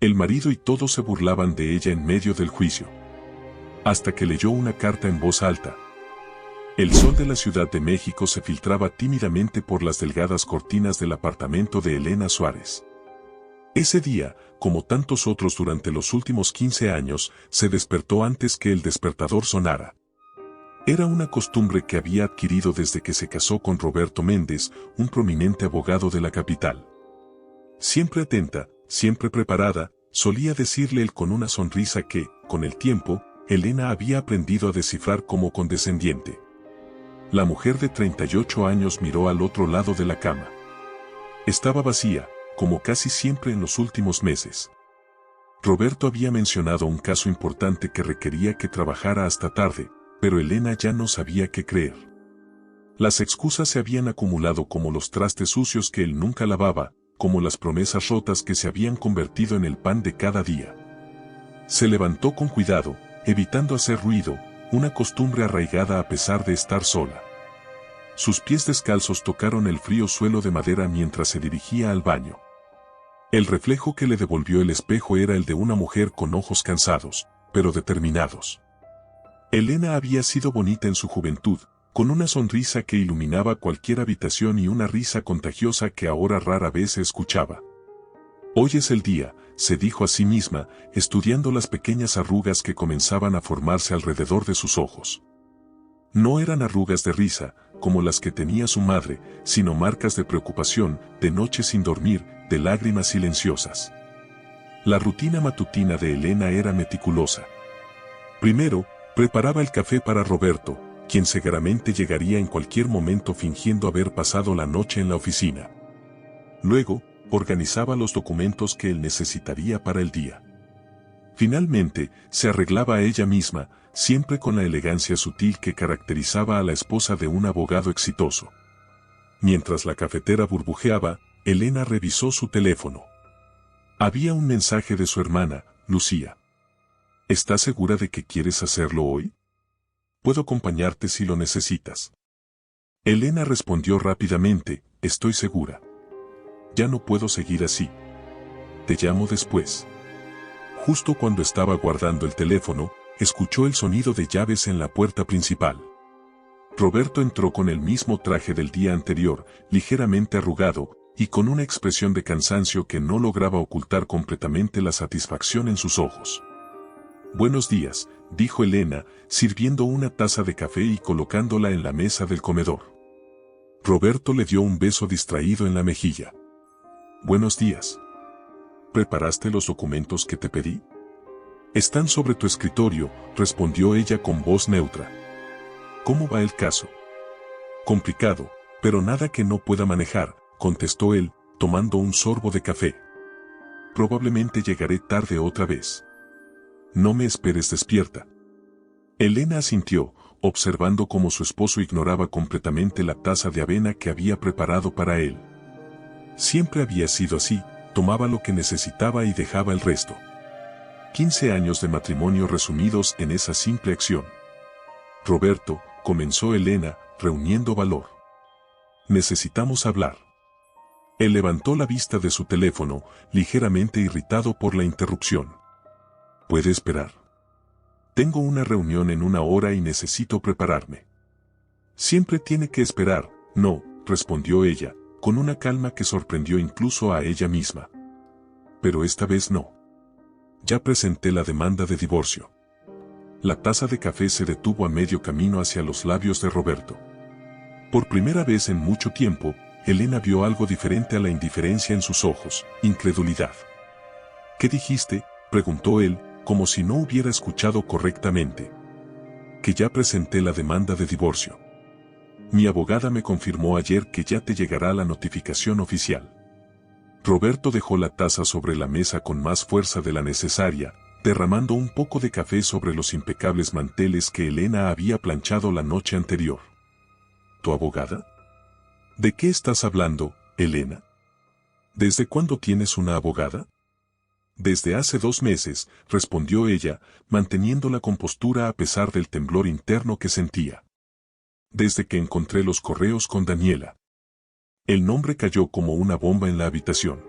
El marido y todos se burlaban de ella en medio del juicio. Hasta que leyó una carta en voz alta. El sol de la Ciudad de México se filtraba tímidamente por las delgadas cortinas del apartamento de Elena Suárez. Ese día, como tantos otros durante los últimos 15 años, se despertó antes que el despertador sonara. Era una costumbre que había adquirido desde que se casó con Roberto Méndez, un prominente abogado de la capital. Siempre atenta, siempre preparada, solía decirle él con una sonrisa que, con el tiempo, Elena había aprendido a descifrar como condescendiente. La mujer de 38 años miró al otro lado de la cama. Estaba vacía, como casi siempre en los últimos meses. Roberto había mencionado un caso importante que requería que trabajara hasta tarde, pero Elena ya no sabía qué creer. Las excusas se habían acumulado como los trastes sucios que él nunca lavaba, como las promesas rotas que se habían convertido en el pan de cada día. Se levantó con cuidado, evitando hacer ruido, una costumbre arraigada a pesar de estar sola. Sus pies descalzos tocaron el frío suelo de madera mientras se dirigía al baño. El reflejo que le devolvió el espejo era el de una mujer con ojos cansados, pero determinados. Elena había sido bonita en su juventud, con una sonrisa que iluminaba cualquier habitación y una risa contagiosa que ahora rara vez se escuchaba. Hoy es el día, se dijo a sí misma, estudiando las pequeñas arrugas que comenzaban a formarse alrededor de sus ojos. No eran arrugas de risa, como las que tenía su madre, sino marcas de preocupación, de noches sin dormir, de lágrimas silenciosas. La rutina matutina de Elena era meticulosa. Primero, preparaba el café para Roberto, quien seguramente llegaría en cualquier momento fingiendo haber pasado la noche en la oficina. Luego, organizaba los documentos que él necesitaría para el día. Finalmente, se arreglaba a ella misma, siempre con la elegancia sutil que caracterizaba a la esposa de un abogado exitoso. Mientras la cafetera burbujeaba, Elena revisó su teléfono. Había un mensaje de su hermana, Lucía. ¿Estás segura de que quieres hacerlo hoy? Puedo acompañarte si lo necesitas. Elena respondió rápidamente, estoy segura. Ya no puedo seguir así. Te llamo después. Justo cuando estaba guardando el teléfono, escuchó el sonido de llaves en la puerta principal. Roberto entró con el mismo traje del día anterior, ligeramente arrugado, y con una expresión de cansancio que no lograba ocultar completamente la satisfacción en sus ojos. Buenos días, dijo Elena, sirviendo una taza de café y colocándola en la mesa del comedor. Roberto le dio un beso distraído en la mejilla. Buenos días. ¿Preparaste los documentos que te pedí? Están sobre tu escritorio, respondió ella con voz neutra. ¿Cómo va el caso? Complicado, pero nada que no pueda manejar, contestó él, tomando un sorbo de café. Probablemente llegaré tarde otra vez. No me esperes despierta. Elena asintió, observando cómo su esposo ignoraba completamente la taza de avena que había preparado para él. Siempre había sido así, tomaba lo que necesitaba y dejaba el resto. 15 años de matrimonio resumidos en esa simple acción. Roberto, comenzó Elena, reuniendo valor. Necesitamos hablar. Él levantó la vista de su teléfono, ligeramente irritado por la interrupción. ¿Puede esperar? Tengo una reunión en 1 hora y necesito prepararme. Siempre tiene que esperar, no, respondió ella, con una calma que sorprendió incluso a ella misma. Pero esta vez no. Ya presenté la demanda de divorcio. La taza de café se detuvo a medio camino hacia los labios de Roberto. Por primera vez en mucho tiempo, Elena vio algo diferente a la indiferencia en sus ojos, incredulidad. ¿Qué dijiste?, preguntó él, como si no hubiera escuchado correctamente. Que ya presenté la demanda de divorcio. Mi abogada me confirmó ayer que ya te llegará la notificación oficial. Roberto dejó la taza sobre la mesa con más fuerza de la necesaria, derramando un poco de café sobre los impecables manteles que Elena había planchado la noche anterior. ¿Tu abogada? ¿De qué estás hablando, Elena? ¿Desde cuándo tienes una abogada? Desde hace 2 meses, respondió ella, manteniendo la compostura a pesar del temblor interno que sentía. Desde que encontré los correos con Daniela. El nombre cayó como una bomba en la habitación.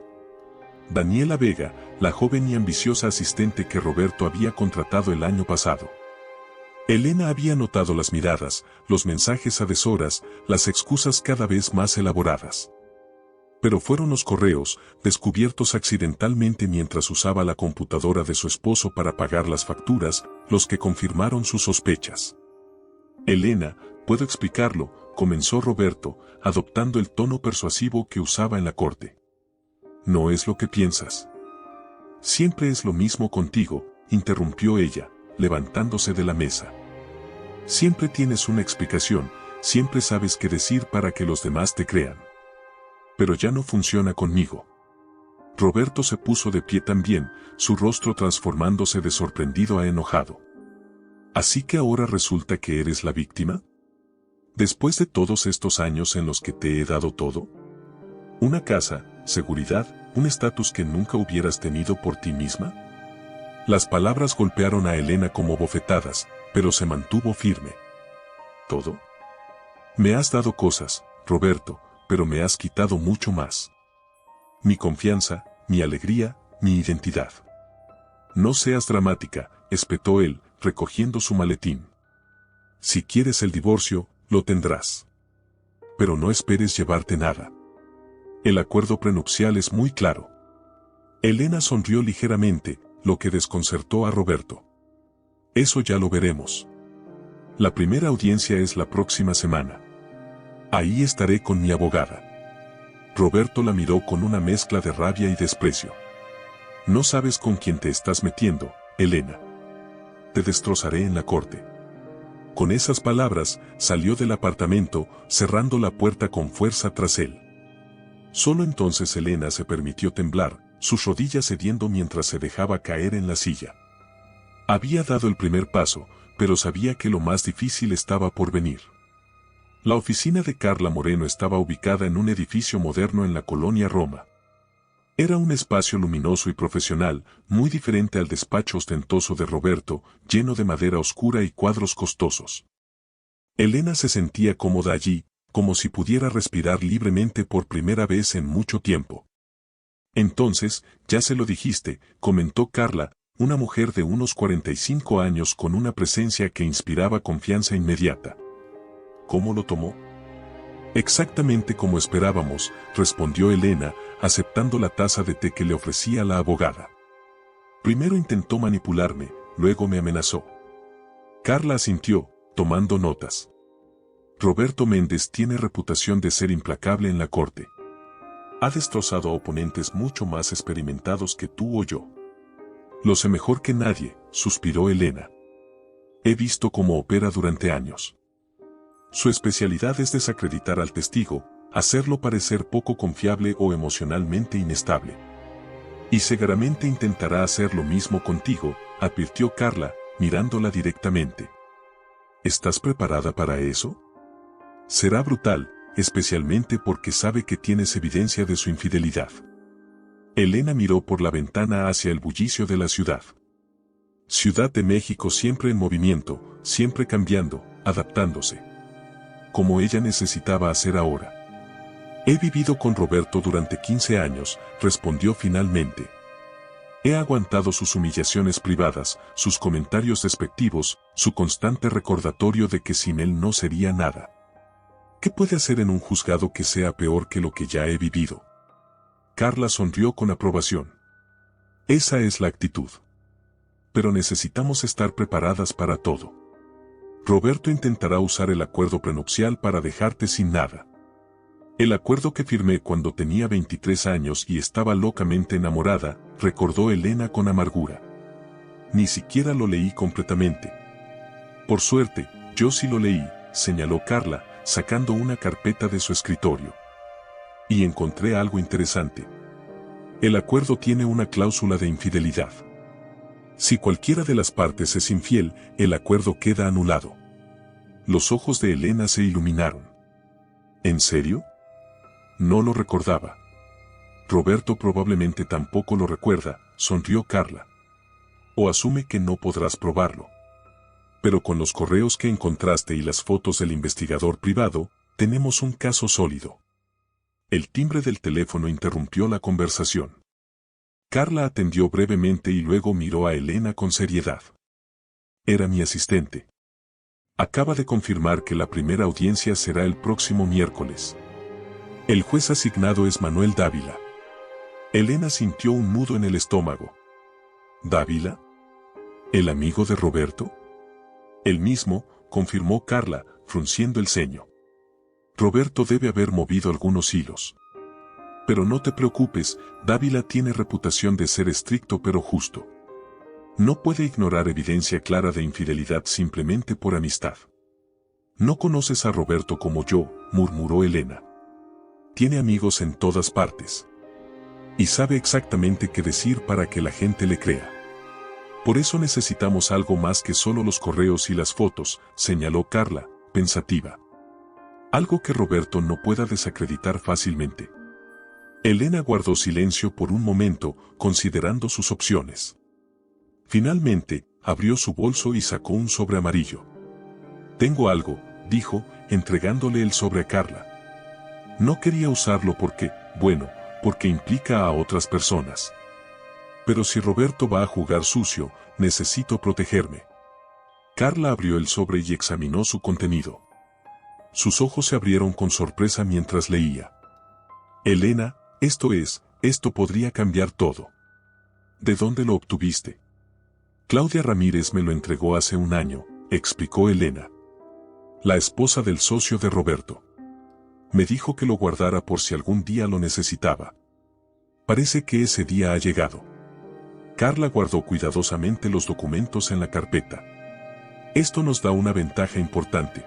Daniela Vega, la joven y ambiciosa asistente que Roberto había contratado el año pasado. Elena había notado las miradas, los mensajes a deshoras, las excusas cada vez más elaboradas. Pero fueron los correos, descubiertos accidentalmente mientras usaba la computadora de su esposo para pagar las facturas, los que confirmaron sus sospechas. Elena, puedo explicarlo, comenzó Roberto, adoptando el tono persuasivo que usaba en la corte. No es lo que piensas. Siempre es lo mismo contigo, interrumpió ella, levantándose de la mesa. Siempre tienes una explicación, siempre sabes qué decir para que los demás te crean. Pero ya no funciona conmigo. Roberto se puso de pie también, su rostro transformándose de sorprendido a enojado. ¿Así que ahora resulta que eres la víctima? Después de todos estos años en los que te he dado todo. Una casa, seguridad, un estatus que nunca hubieras tenido por ti misma. Las palabras golpearon a Elena como bofetadas, pero se mantuvo firme. ¿Todo? Me has dado cosas, Roberto, pero me has quitado mucho más. Mi confianza, mi alegría, mi identidad. No seas dramática, espetó él, recogiendo su maletín. Si quieres el divorcio, lo tendrás. Pero no esperes llevarte nada. El acuerdo prenupcial es muy claro. Elena sonrió ligeramente, lo que desconcertó a Roberto. Eso ya lo veremos. La primera audiencia es la próxima semana. Ahí estaré con mi abogada. Roberto la miró con una mezcla de rabia y desprecio. No sabes con quién te estás metiendo, Elena. Te destrozaré en la corte. Con esas palabras, salió del apartamento, cerrando la puerta con fuerza tras él. Solo entonces Elena se permitió temblar, sus rodillas cediendo mientras se dejaba caer en la silla. Había dado el primer paso, pero sabía que lo más difícil estaba por venir. La oficina de Carla Moreno estaba ubicada en un edificio moderno en la colonia Roma. Era un espacio luminoso y profesional, muy diferente al despacho ostentoso de Roberto, lleno de madera oscura y cuadros costosos. Elena se sentía cómoda allí, como si pudiera respirar libremente por primera vez en mucho tiempo. Entonces, ya se lo dijiste, comentó Carla, una mujer de unos 45 años con una presencia que inspiraba confianza inmediata. ¿Cómo lo tomó? Exactamente como esperábamos, respondió Elena, aceptando la taza de té que le ofrecía la abogada. Primero intentó manipularme, luego me amenazó. Carla asintió, tomando notas. Roberto Méndez tiene reputación de ser implacable en la corte. Ha destrozado a oponentes mucho más experimentados que tú o yo. Lo sé mejor que nadie, suspiró Elena. He visto cómo opera durante años. Su especialidad es desacreditar al testigo, hacerlo parecer poco confiable o emocionalmente inestable. Y seguramente intentará hacer lo mismo contigo, advirtió Carla, mirándola directamente. ¿Estás preparada para eso? Será brutal, especialmente porque sabe que tienes evidencia de su infidelidad. Elena miró por la ventana hacia el bullicio de la ciudad. Ciudad de México siempre en movimiento, siempre cambiando, adaptándose. Como ella necesitaba hacer ahora. He vivido con Roberto durante 15 años, respondió finalmente. He aguantado sus humillaciones privadas, sus comentarios despectivos, su constante recordatorio de que sin él no sería nada. ¿Qué puede hacer en un juzgado que sea peor que lo que ya he vivido? Carla sonrió con aprobación. Esa es la actitud. Pero necesitamos estar preparadas para todo. Roberto intentará usar el acuerdo prenupcial para dejarte sin nada. El acuerdo que firmé cuando tenía 23 años y estaba locamente enamorada, recordó Elena con amargura. Ni siquiera lo leí completamente. Por suerte, yo sí lo leí, señaló Carla, sacando una carpeta de su escritorio. Y encontré algo interesante. El acuerdo tiene una cláusula de infidelidad. Si cualquiera de las partes es infiel, el acuerdo queda anulado. Los ojos de Elena se iluminaron. ¿En serio? No lo recordaba. Roberto probablemente tampoco lo recuerda, sonrió Carla. O asume que no podrás probarlo. Pero con los correos que encontraste y las fotos del investigador privado, tenemos un caso sólido. El timbre del teléfono interrumpió la conversación. Carla atendió brevemente y luego miró a Elena con seriedad. Era mi asistente. Acaba de confirmar que la primera audiencia será el próximo miércoles. El juez asignado es Manuel Dávila. Elena sintió un nudo en el estómago. ¿Dávila? ¿El amigo de Roberto? El mismo, confirmó Carla, frunciendo el ceño. Roberto debe haber movido algunos hilos. Pero no te preocupes, Dávila tiene reputación de ser estricto pero justo. No puede ignorar evidencia clara de infidelidad simplemente por amistad. No conoces a Roberto como yo, murmuró Elena. Tiene amigos en todas partes. Y sabe exactamente qué decir para que la gente le crea. Por eso necesitamos algo más que solo los correos y las fotos, señaló Carla, pensativa. Algo que Roberto no pueda desacreditar fácilmente. Elena guardó silencio por un momento, considerando sus opciones. Finalmente, abrió su bolso y sacó un sobre amarillo. Tengo algo, dijo, entregándole el sobre a Carla. No quería usarlo porque implica a otras personas. Pero si Roberto va a jugar sucio, necesito protegerme. Carla abrió el sobre y examinó su contenido. Sus ojos se abrieron con sorpresa mientras leía. Elena, esto podría cambiar todo. ¿De dónde lo obtuviste? Claudia Ramírez me lo entregó hace un año, explicó Elena. La esposa del socio de Roberto. Me dijo que lo guardara por si algún día lo necesitaba. Parece que ese día ha llegado. Carla guardó cuidadosamente los documentos en la carpeta. Esto nos da una ventaja importante.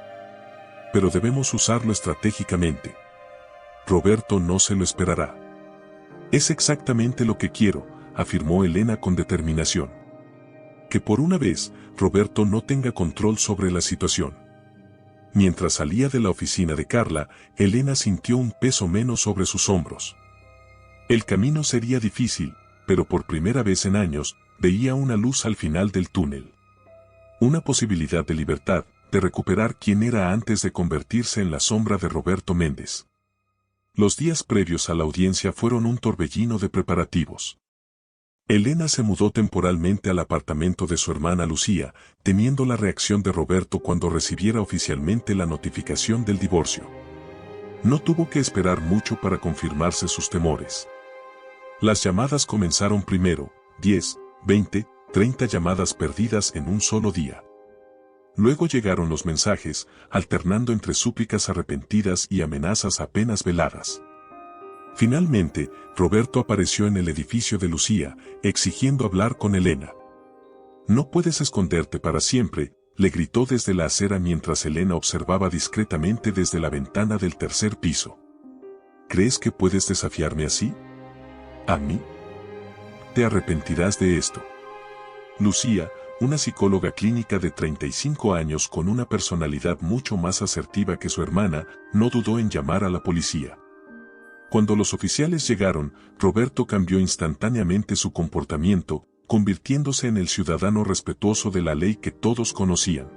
Pero debemos usarlo estratégicamente. Roberto no se lo esperará. Es exactamente lo que quiero, afirmó Elena con determinación. Que por una vez, Roberto no tenga control sobre la situación. Mientras salía de la oficina de Carla, Elena sintió un peso menos sobre sus hombros. El camino sería difícil, pero por primera vez en años, veía una luz al final del túnel. Una posibilidad de libertad, de recuperar quien era antes de convertirse en la sombra de Roberto Méndez. Los días previos a la audiencia fueron un torbellino de preparativos. Elena se mudó temporalmente al apartamento de su hermana Lucía, temiendo la reacción de Roberto cuando recibiera oficialmente la notificación del divorcio. No tuvo que esperar mucho para confirmarse sus temores. Las llamadas comenzaron primero, 10, 20, 30 llamadas perdidas en un solo día. Luego llegaron los mensajes, alternando entre súplicas arrepentidas y amenazas apenas veladas. Finalmente, Roberto apareció en el edificio de Lucía, exigiendo hablar con Elena. No puedes esconderte para siempre, le gritó desde la acera mientras Elena observaba discretamente desde la ventana del tercer piso. ¿Crees que puedes desafiarme así? ¿A mí? Te arrepentirás de esto. Lucía, una psicóloga clínica de 35 años con una personalidad mucho más asertiva que su hermana, no dudó en llamar a la policía. Cuando los oficiales llegaron, Roberto cambió instantáneamente su comportamiento, convirtiéndose en el ciudadano respetuoso de la ley que todos conocían.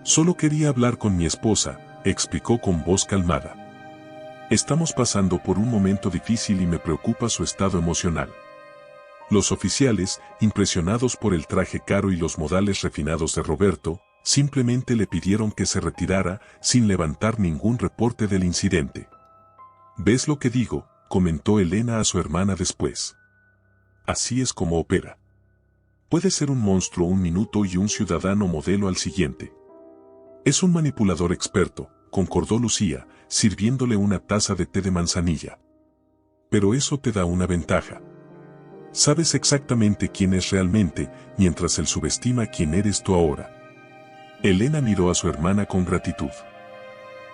Solo quería hablar con mi esposa, explicó con voz calmada. Estamos pasando por un momento difícil y me preocupa su estado emocional. Los oficiales, impresionados por el traje caro y los modales refinados de Roberto, simplemente le pidieron que se retirara sin levantar ningún reporte del incidente. ¿Ves lo que digo?, comentó Elena a su hermana después. Así es como opera. Puede ser un monstruo un minuto y un ciudadano modelo al siguiente. Es un manipulador experto, concordó Lucía, sirviéndole una taza de té de manzanilla. Pero eso te da una ventaja. Sabes exactamente quién es realmente, mientras él subestima quién eres tú ahora. Elena miró a su hermana con gratitud.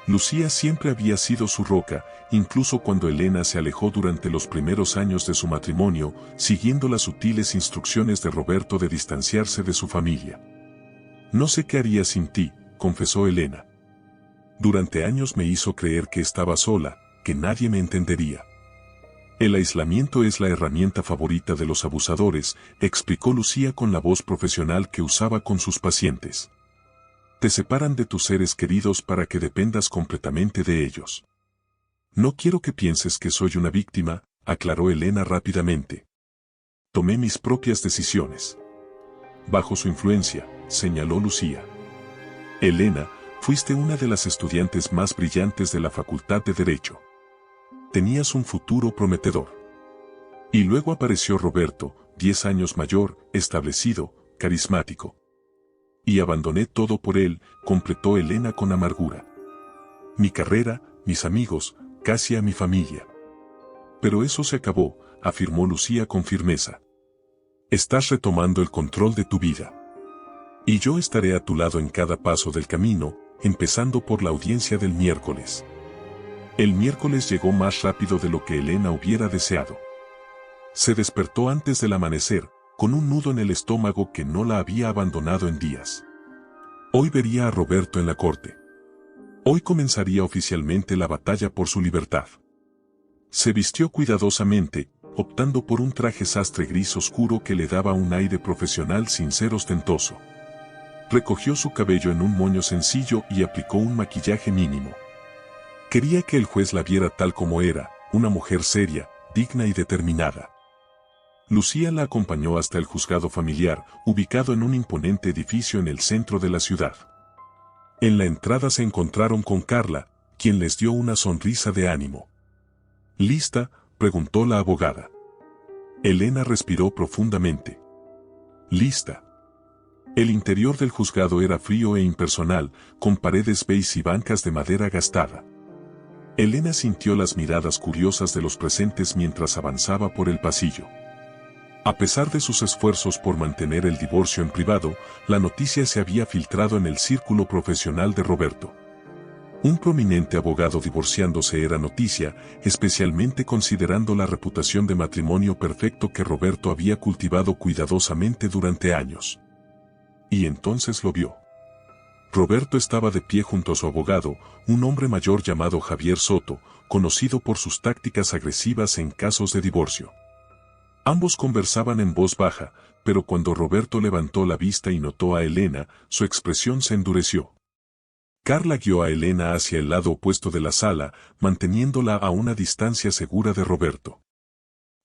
Lucía siempre había sido su roca, incluso cuando Elena se alejó durante los primeros años de su matrimonio, siguiendo las sutiles instrucciones de Roberto de distanciarse de su familia. No sé qué haría sin ti, confesó Elena. Durante años me hizo creer que estaba sola, que nadie me entendería. El aislamiento es la herramienta favorita de los abusadores, explicó Lucía con la voz profesional que usaba con sus pacientes. Te separan de tus seres queridos para que dependas completamente de ellos. No quiero que pienses que soy una víctima, aclaró Elena rápidamente. Tomé mis propias decisiones. Bajo su influencia, señaló Lucía. Elena, fuiste una de las estudiantes más brillantes de la Facultad de Derecho. Tenías un futuro prometedor. Y luego apareció Roberto, 10 años mayor, establecido, carismático. Y abandoné todo por él, completó Elena con amargura. Mi carrera, mis amigos, casi a mi familia. Pero eso se acabó, afirmó Lucía con firmeza. Estás retomando el control de tu vida. Y yo estaré a tu lado en cada paso del camino, empezando por la audiencia del miércoles. El miércoles llegó más rápido de lo que Elena hubiera deseado. Se despertó antes del amanecer, con un nudo en el estómago que no la había abandonado en días. Hoy vería a Roberto en la corte. Hoy comenzaría oficialmente la batalla por su libertad. Se vistió cuidadosamente, optando por un traje sastre gris oscuro que le daba un aire profesional sin ser ostentoso. Recogió su cabello en un moño sencillo y aplicó un maquillaje mínimo. Quería que el juez la viera tal como era, una mujer seria, digna y determinada. Lucía la acompañó hasta el juzgado familiar, ubicado en un imponente edificio en el centro de la ciudad. En la entrada se encontraron con Carla, quien les dio una sonrisa de ánimo. ¿Lista?, preguntó la abogada. Elena respiró profundamente. Lista. El interior del juzgado era frío e impersonal, con paredes beige y bancas de madera gastada. Elena sintió las miradas curiosas de los presentes mientras avanzaba por el pasillo. A pesar de sus esfuerzos por mantener el divorcio en privado, la noticia se había filtrado en el círculo profesional de Roberto. Un prominente abogado divorciándose era noticia, especialmente considerando la reputación de matrimonio perfecto que Roberto había cultivado cuidadosamente durante años. Y entonces lo vio. Roberto estaba de pie junto a su abogado, un hombre mayor llamado Javier Soto, conocido por sus tácticas agresivas en casos de divorcio. Ambos conversaban en voz baja, pero cuando Roberto levantó la vista y notó a Elena, su expresión se endureció. Carla guió a Elena hacia el lado opuesto de la sala, manteniéndola a una distancia segura de Roberto.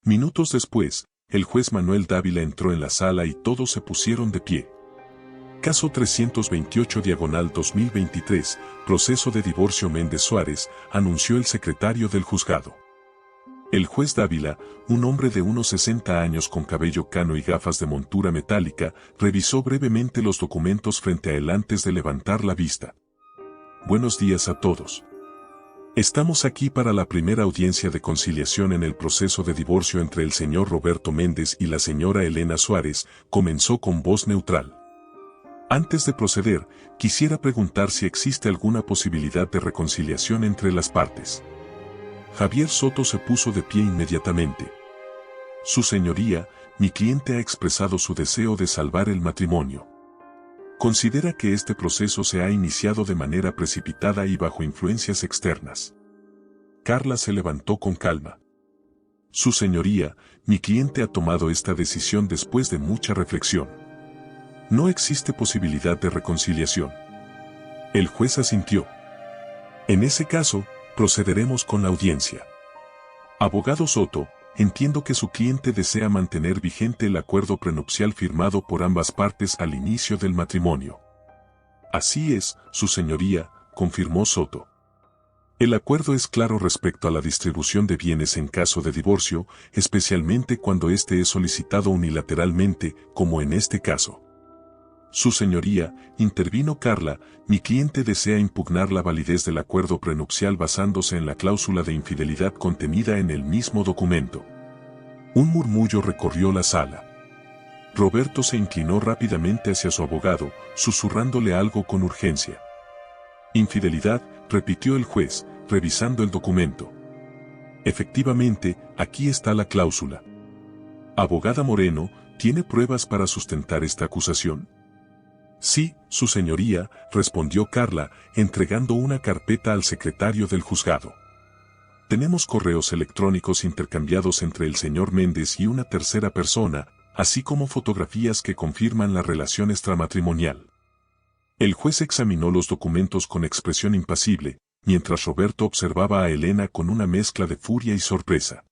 Minutos después, el juez Manuel Dávila entró en la sala y todos se pusieron de pie. Caso 328/2023, proceso de divorcio Méndez Suárez, anunció el secretario del juzgado. El juez Dávila, un hombre de unos 60 años con cabello cano y gafas de montura metálica, revisó brevemente los documentos frente a él antes de levantar la vista. Buenos días a todos. Estamos aquí para la primera audiencia de conciliación en el proceso de divorcio entre el señor Roberto Méndez y la señora Elena Suárez, comenzó con voz neutral. Antes de proceder, quisiera preguntar si existe alguna posibilidad de reconciliación entre las partes. Javier Soto se puso de pie inmediatamente. Su señoría, mi cliente ha expresado su deseo de salvar el matrimonio. Considera que este proceso se ha iniciado de manera precipitada y bajo influencias externas. Carla se levantó con calma. Su señoría, mi cliente ha tomado esta decisión después de mucha reflexión. No existe posibilidad de reconciliación. El juez asintió. En ese caso, procederemos con la audiencia. Abogado Soto, entiendo que su cliente desea mantener vigente el acuerdo prenupcial firmado por ambas partes al inicio del matrimonio. Así es, su señoría, confirmó Soto. El acuerdo es claro respecto a la distribución de bienes en caso de divorcio, especialmente cuando éste es solicitado unilateralmente, como en este caso. Su señoría, intervino Carla, mi cliente desea impugnar la validez del acuerdo prenupcial basándose en la cláusula de infidelidad contenida en el mismo documento. Un murmullo recorrió la sala. Roberto se inclinó rápidamente hacia su abogado, susurrándole algo con urgencia. Infidelidad, repitió el juez, revisando el documento. Efectivamente, aquí está la cláusula. Abogada Moreno, ¿tiene pruebas para sustentar esta acusación? Sí, su señoría, respondió Carla, entregando una carpeta al secretario del juzgado. Tenemos correos electrónicos intercambiados entre el señor Méndez y una tercera persona, así como fotografías que confirman la relación extramatrimonial. El juez examinó los documentos con expresión impasible, mientras Roberto observaba a Elena con una mezcla de furia y sorpresa.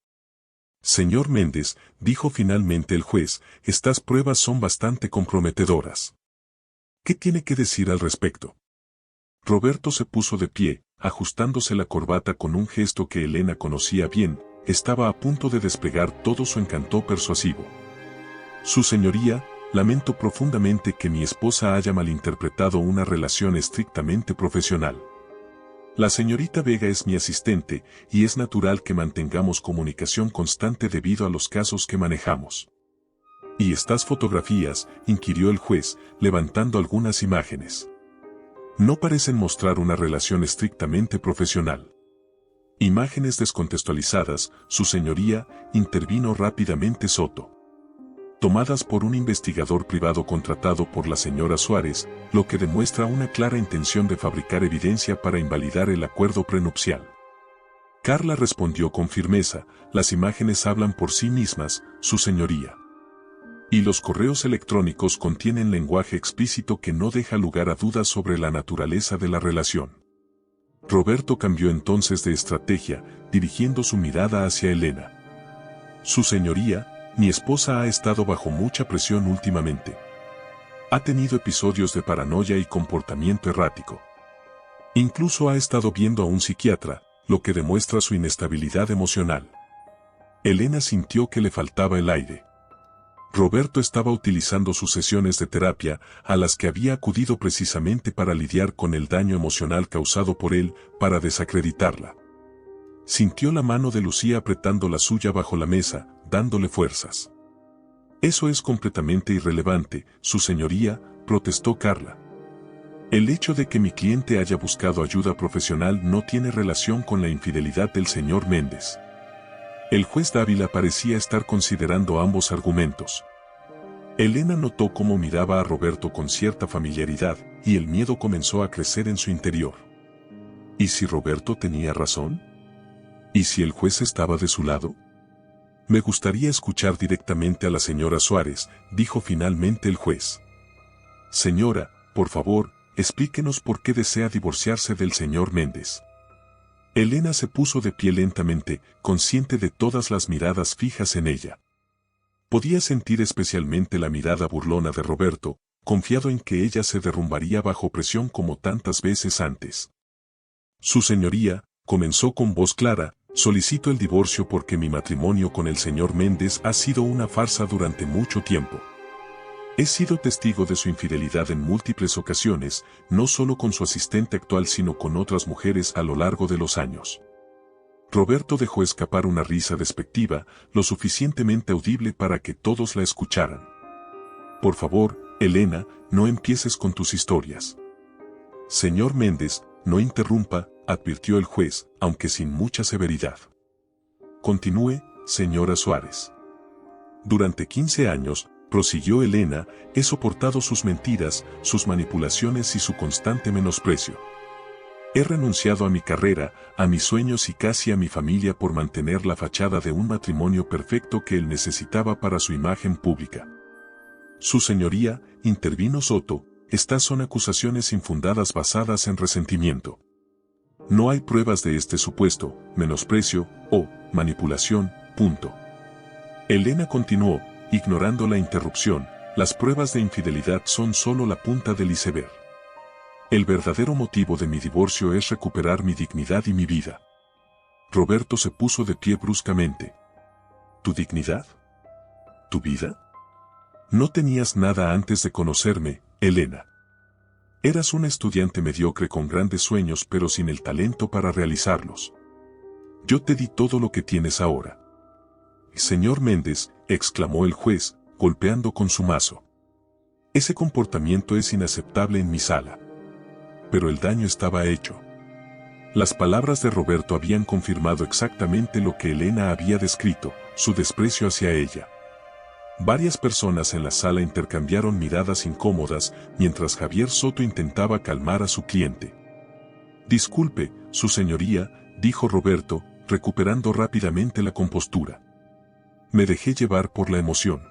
Señor Méndez, dijo finalmente el juez, estas pruebas son bastante comprometedoras. ¿Qué tiene que decir al respecto? Roberto se puso de pie, ajustándose la corbata con un gesto que Elena conocía bien, estaba a punto de desplegar todo su encanto persuasivo. Su señoría, lamento profundamente que mi esposa haya malinterpretado una relación estrictamente profesional. La señorita Vega es mi asistente, y es natural que mantengamos comunicación constante debido a los casos que manejamos. ¿Y estas fotografías?, inquirió el juez, levantando algunas imágenes. No parecen mostrar una relación estrictamente profesional. Imágenes descontextualizadas, su señoría, intervino rápidamente Soto. Tomadas por un investigador privado contratado por la señora Suárez, lo que demuestra una clara intención de fabricar evidencia para invalidar el acuerdo prenupcial. Carla respondió con firmeza, las imágenes hablan por sí mismas, su señoría. Y los correos electrónicos contienen lenguaje explícito que no deja lugar a dudas sobre la naturaleza de la relación. Roberto cambió entonces de estrategia, dirigiendo su mirada hacia Elena. Su señoría, mi esposa ha estado bajo mucha presión últimamente. Ha tenido episodios de paranoia y comportamiento errático. Incluso ha estado viendo a un psiquiatra, lo que demuestra su inestabilidad emocional. Elena sintió que le faltaba el aire. Roberto estaba utilizando sus sesiones de terapia, a las que había acudido precisamente para lidiar con el daño emocional causado por él, para desacreditarla. Sintió la mano de Lucía apretando la suya bajo la mesa, dándole fuerzas. Eso es completamente irrelevante, su señoría, protestó Carla. El hecho de que mi cliente haya buscado ayuda profesional no tiene relación con la infidelidad del señor Méndez. El juez Dávila parecía estar considerando ambos argumentos. Elena notó cómo miraba a Roberto con cierta familiaridad, y el miedo comenzó a crecer en su interior. ¿Y si Roberto tenía razón? ¿Y si el juez estaba de su lado? Me gustaría escuchar directamente a la señora Suárez, dijo finalmente el juez. Señora, por favor, explíquenos por qué desea divorciarse del señor Méndez. Elena se puso de pie lentamente, consciente de todas las miradas fijas en ella. Podía sentir especialmente la mirada burlona de Roberto, confiado en que ella se derrumbaría bajo presión como tantas veces antes. Su señoría, comenzó con voz clara, solicito el divorcio porque mi matrimonio con el señor Méndez ha sido una farsa durante mucho tiempo. He sido testigo de su infidelidad en múltiples ocasiones, no solo con su asistente actual sino con otras mujeres a lo largo de los años. Roberto dejó escapar una risa despectiva, lo suficientemente audible para que todos la escucharan. Por favor, Elena, no empieces con tus historias. Señor Méndez, no interrumpa, advirtió el juez, aunque sin mucha severidad. Continúe, señora Suárez. Durante 15 años, prosiguió Elena, he soportado sus mentiras, sus manipulaciones y su constante menosprecio. He renunciado a mi carrera, a mis sueños y casi a mi familia por mantener la fachada de un matrimonio perfecto que él necesitaba para su imagen pública. Su señoría, intervino Soto, estas son acusaciones infundadas basadas en resentimiento. No hay pruebas de este supuesto, menosprecio, o manipulación, punto. Elena continuó, ignorando la interrupción, las pruebas de infidelidad son solo la punta del iceberg. El verdadero motivo de mi divorcio es recuperar mi dignidad y mi vida. Roberto se puso de pie bruscamente. ¿Tu dignidad? ¿Tu vida? No tenías nada antes de conocerme, Elena. Eras una estudiante mediocre con grandes sueños pero sin el talento para realizarlos. Yo te di todo lo que tienes ahora. Señor Méndez, exclamó el juez, golpeando con su mazo. Ese comportamiento es inaceptable en mi sala. Pero el daño estaba hecho. Las palabras de Roberto habían confirmado exactamente lo que Elena había descrito, su desprecio hacia ella. Varias personas en la sala intercambiaron miradas incómodas, mientras Javier Soto intentaba calmar a su cliente. Disculpe, su señoría, dijo Roberto, recuperando rápidamente la compostura. Me dejé llevar por la emoción.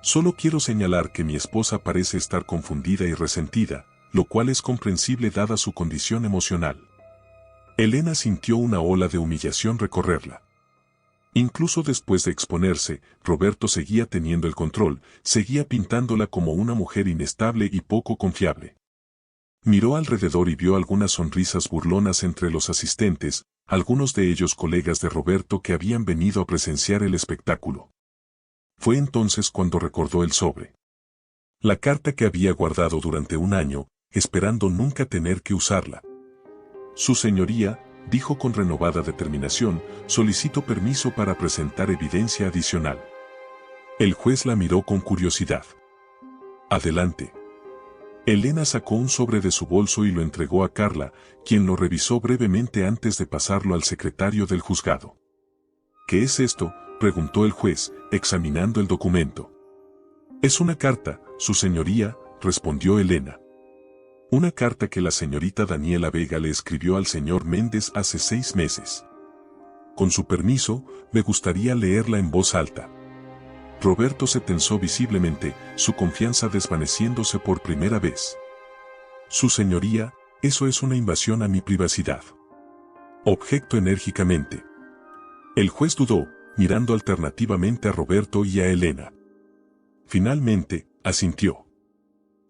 Solo quiero señalar que mi esposa parece estar confundida y resentida, lo cual es comprensible dada su condición emocional. Elena sintió una ola de humillación recorrerla. Incluso después de exponerse, Roberto seguía teniendo el control, seguía pintándola como una mujer inestable y poco confiable. Miró alrededor y vio algunas sonrisas burlonas entre los asistentes, algunos de ellos colegas de Roberto que habían venido a presenciar el espectáculo. Fue entonces cuando recordó el sobre. La carta que había guardado durante un año, esperando nunca tener que usarla. Su señoría, dijo con renovada determinación, solicito permiso para presentar evidencia adicional. El juez la miró con curiosidad. Adelante. Elena sacó un sobre de su bolso y lo entregó a Carla, quien lo revisó brevemente antes de pasarlo al secretario del juzgado. ¿Qué es esto?, preguntó el juez, examinando el documento. Es una carta, su señoría, respondió Elena. Una carta que la señorita Daniela Vega le escribió al señor Méndez hace 6 meses. Con su permiso, me gustaría leerla en voz alta. Roberto se tensó visiblemente, su confianza desvaneciéndose por primera vez. Su señoría, eso es una invasión a mi privacidad. Objetó enérgicamente. El juez dudó, mirando alternativamente a Roberto y a Elena. Finalmente, asintió.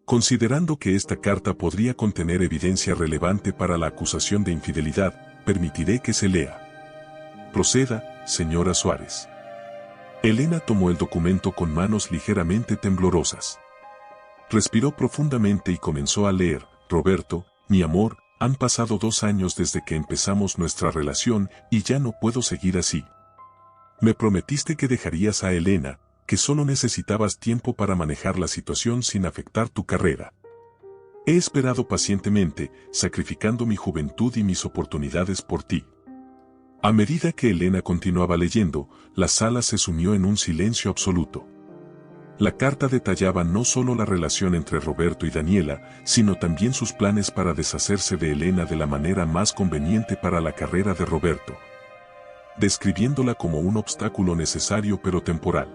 Considerando que esta carta podría contener evidencia relevante para la acusación de infidelidad, permitiré que se lea. Proceda, señora Suárez. Elena tomó el documento con manos ligeramente temblorosas. Respiró profundamente y comenzó a leer. Roberto, mi amor, han pasado 2 años desde que empezamos nuestra relación y ya no puedo seguir así. Me prometiste que dejarías a Elena, que solo necesitabas tiempo para manejar la situación sin afectar tu carrera. He esperado pacientemente, sacrificando mi juventud y mis oportunidades por ti. A medida que Elena continuaba leyendo, la sala se sumió en un silencio absoluto. La carta detallaba no solo la relación entre Roberto y Daniela, sino también sus planes para deshacerse de Elena de la manera más conveniente para la carrera de Roberto, describiéndola como un obstáculo necesario pero temporal.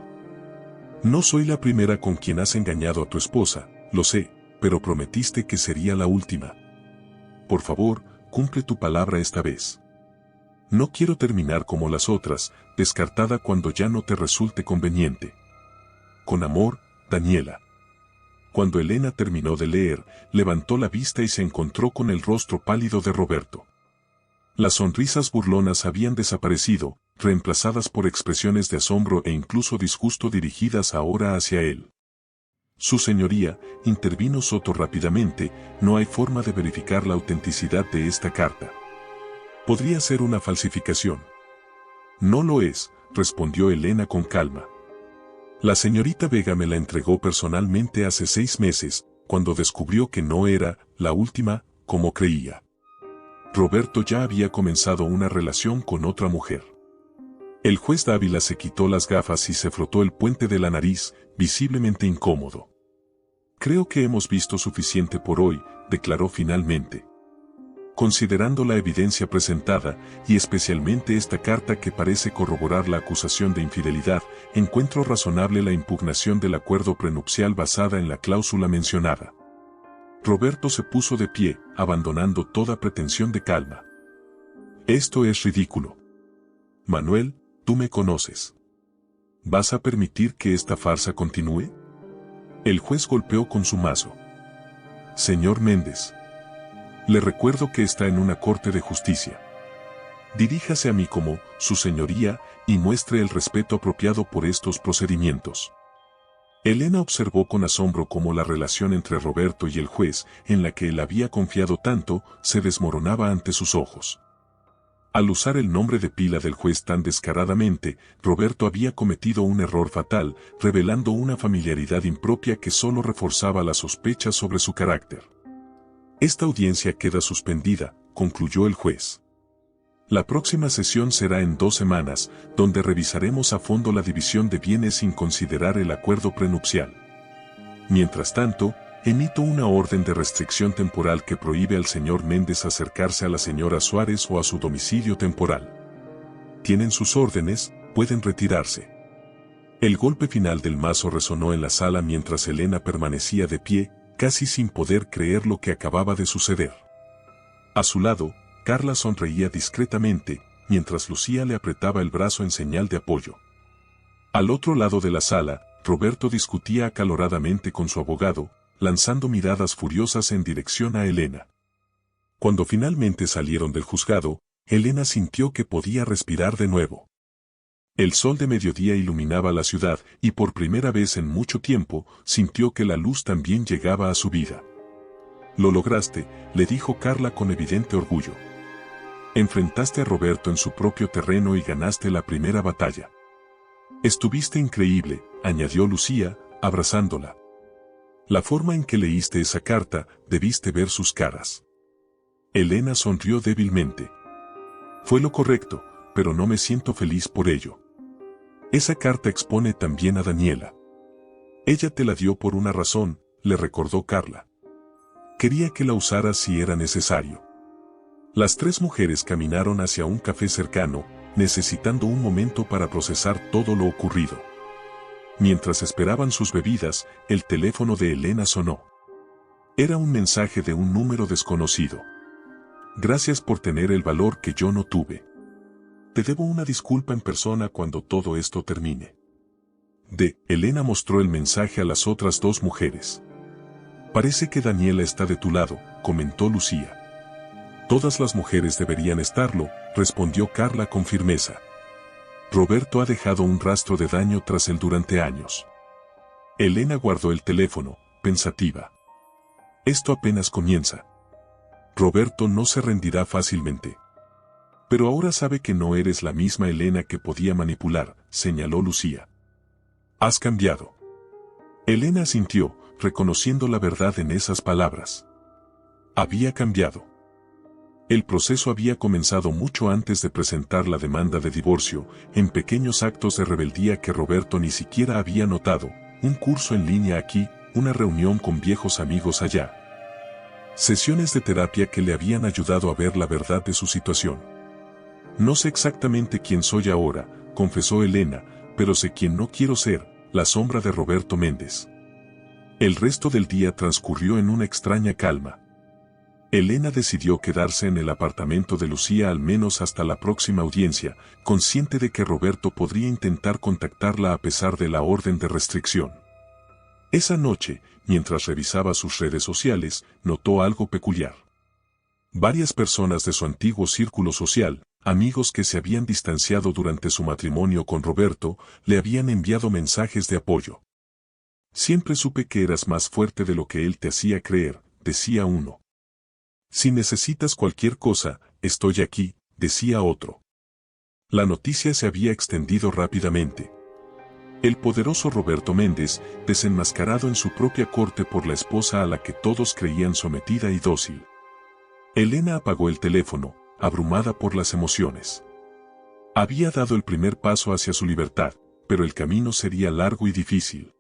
No soy la primera con quien has engañado a tu esposa, lo sé, pero prometiste que sería la última. Por favor, cumple tu palabra esta vez. No quiero terminar como las otras, descartada cuando ya no te resulte conveniente. Con amor, Daniela. Cuando Elena terminó de leer, levantó la vista y se encontró con el rostro pálido de Roberto. Las sonrisas burlonas habían desaparecido, reemplazadas por expresiones de asombro e incluso disgusto dirigidas ahora hacia él. Su señoría, intervino Soto rápidamente, no hay forma de verificar la autenticidad de esta carta. Podría ser una falsificación. No lo es, respondió Elena con calma. La señorita Vega me la entregó personalmente hace 6 meses, cuando descubrió que no era la última, como creía. Roberto ya había comenzado una relación con otra mujer. El juez Dávila se quitó las gafas y se frotó el puente de la nariz, visiblemente incómodo. Creo que hemos visto suficiente por hoy, declaró finalmente. Considerando la evidencia presentada, y especialmente esta carta que parece corroborar la acusación de infidelidad, encuentro razonable la impugnación del acuerdo prenupcial basada en la cláusula mencionada. Roberto se puso de pie, abandonando toda pretensión de calma. Esto es ridículo. Manuel, tú me conoces. ¿Vas a permitir que esta farsa continúe? El juez golpeó con su mazo. Señor Méndez. Le recuerdo que está en una corte de justicia. Diríjase a mí como, su señoría, y muestre el respeto apropiado por estos procedimientos. Elena observó con asombro cómo la relación entre Roberto y el juez, en la que él había confiado tanto, se desmoronaba ante sus ojos. Al usar el nombre de pila del juez tan descaradamente, Roberto había cometido un error fatal, revelando una familiaridad impropia que solo reforzaba las sospechas sobre su carácter. Esta audiencia queda suspendida, concluyó el juez. La próxima sesión será en 2 semanas, donde revisaremos a fondo la división de bienes sin considerar el acuerdo prenupcial. Mientras tanto, emito una orden de restricción temporal que prohíbe al señor Méndez acercarse a la señora Suárez o a su domicilio temporal. Tienen sus órdenes, pueden retirarse. El golpe final del mazo resonó en la sala mientras Elena permanecía de pie, casi sin poder creer lo que acababa de suceder. A su lado, Carla sonreía discretamente, mientras Lucía le apretaba el brazo en señal de apoyo. Al otro lado de la sala, Roberto discutía acaloradamente con su abogado, lanzando miradas furiosas en dirección a Elena. Cuando finalmente salieron del juzgado, Elena sintió que podía respirar de nuevo. El sol de mediodía iluminaba la ciudad y por primera vez en mucho tiempo sintió que la luz también llegaba a su vida. «Lo lograste», le dijo Carla con evidente orgullo. «Enfrentaste a Roberto en su propio terreno y ganaste la primera batalla». «Estuviste increíble», añadió Lucía, abrazándola. «La forma en que leíste esa carta, debiste ver sus caras». Elena sonrió débilmente. «Fue lo correcto, pero no me siento feliz por ello. Esa carta expone también a Daniela. Ella te la dio por una razón», le recordó Carla. «Quería que la usaras si era necesario». Las tres mujeres caminaron hacia un café cercano, necesitando un momento para procesar todo lo ocurrido. Mientras esperaban sus bebidas, el teléfono de Elena sonó. Era un mensaje de un número desconocido. «Gracias por tener el valor que yo no tuve. Te debo una disculpa en persona cuando todo esto termine». Elena mostró el mensaje a las otras dos mujeres. «Parece que Daniela está de tu lado», comentó Lucía. «Todas las mujeres deberían estarlo», respondió Carla con firmeza. «Roberto ha dejado un rastro de daño tras él durante años». Elena guardó el teléfono, pensativa. «Esto apenas comienza. Roberto no se rendirá fácilmente». «Pero ahora sabe que no eres la misma Elena que podía manipular», señaló Lucía. «Has cambiado». Elena asintió, reconociendo la verdad en esas palabras. Había cambiado. El proceso había comenzado mucho antes de presentar la demanda de divorcio, en pequeños actos de rebeldía que Roberto ni siquiera había notado, un curso en línea aquí, una reunión con viejos amigos allá. Sesiones de terapia que le habían ayudado a ver la verdad de su situación. «No sé exactamente quién soy ahora», confesó Elena, «pero sé quién no quiero ser, la sombra de Roberto Méndez». El resto del día transcurrió en una extraña calma. Elena decidió quedarse en el apartamento de Lucía al menos hasta la próxima audiencia, consciente de que Roberto podría intentar contactarla a pesar de la orden de restricción. Esa noche, mientras revisaba sus redes sociales, notó algo peculiar. Varias personas de su antiguo círculo social, amigos que se habían distanciado durante su matrimonio con Roberto, le habían enviado mensajes de apoyo. «Siempre supe que eras más fuerte de lo que él te hacía creer», decía uno. «Si necesitas cualquier cosa, estoy aquí», decía otro. La noticia se había extendido rápidamente. El poderoso Roberto Méndez, desenmascarado en su propia corte por la esposa a la que todos creían sometida y dócil. Elena apagó el teléfono, abrumada por las emociones. Había dado el primer paso hacia su libertad, pero el camino sería largo y difícil.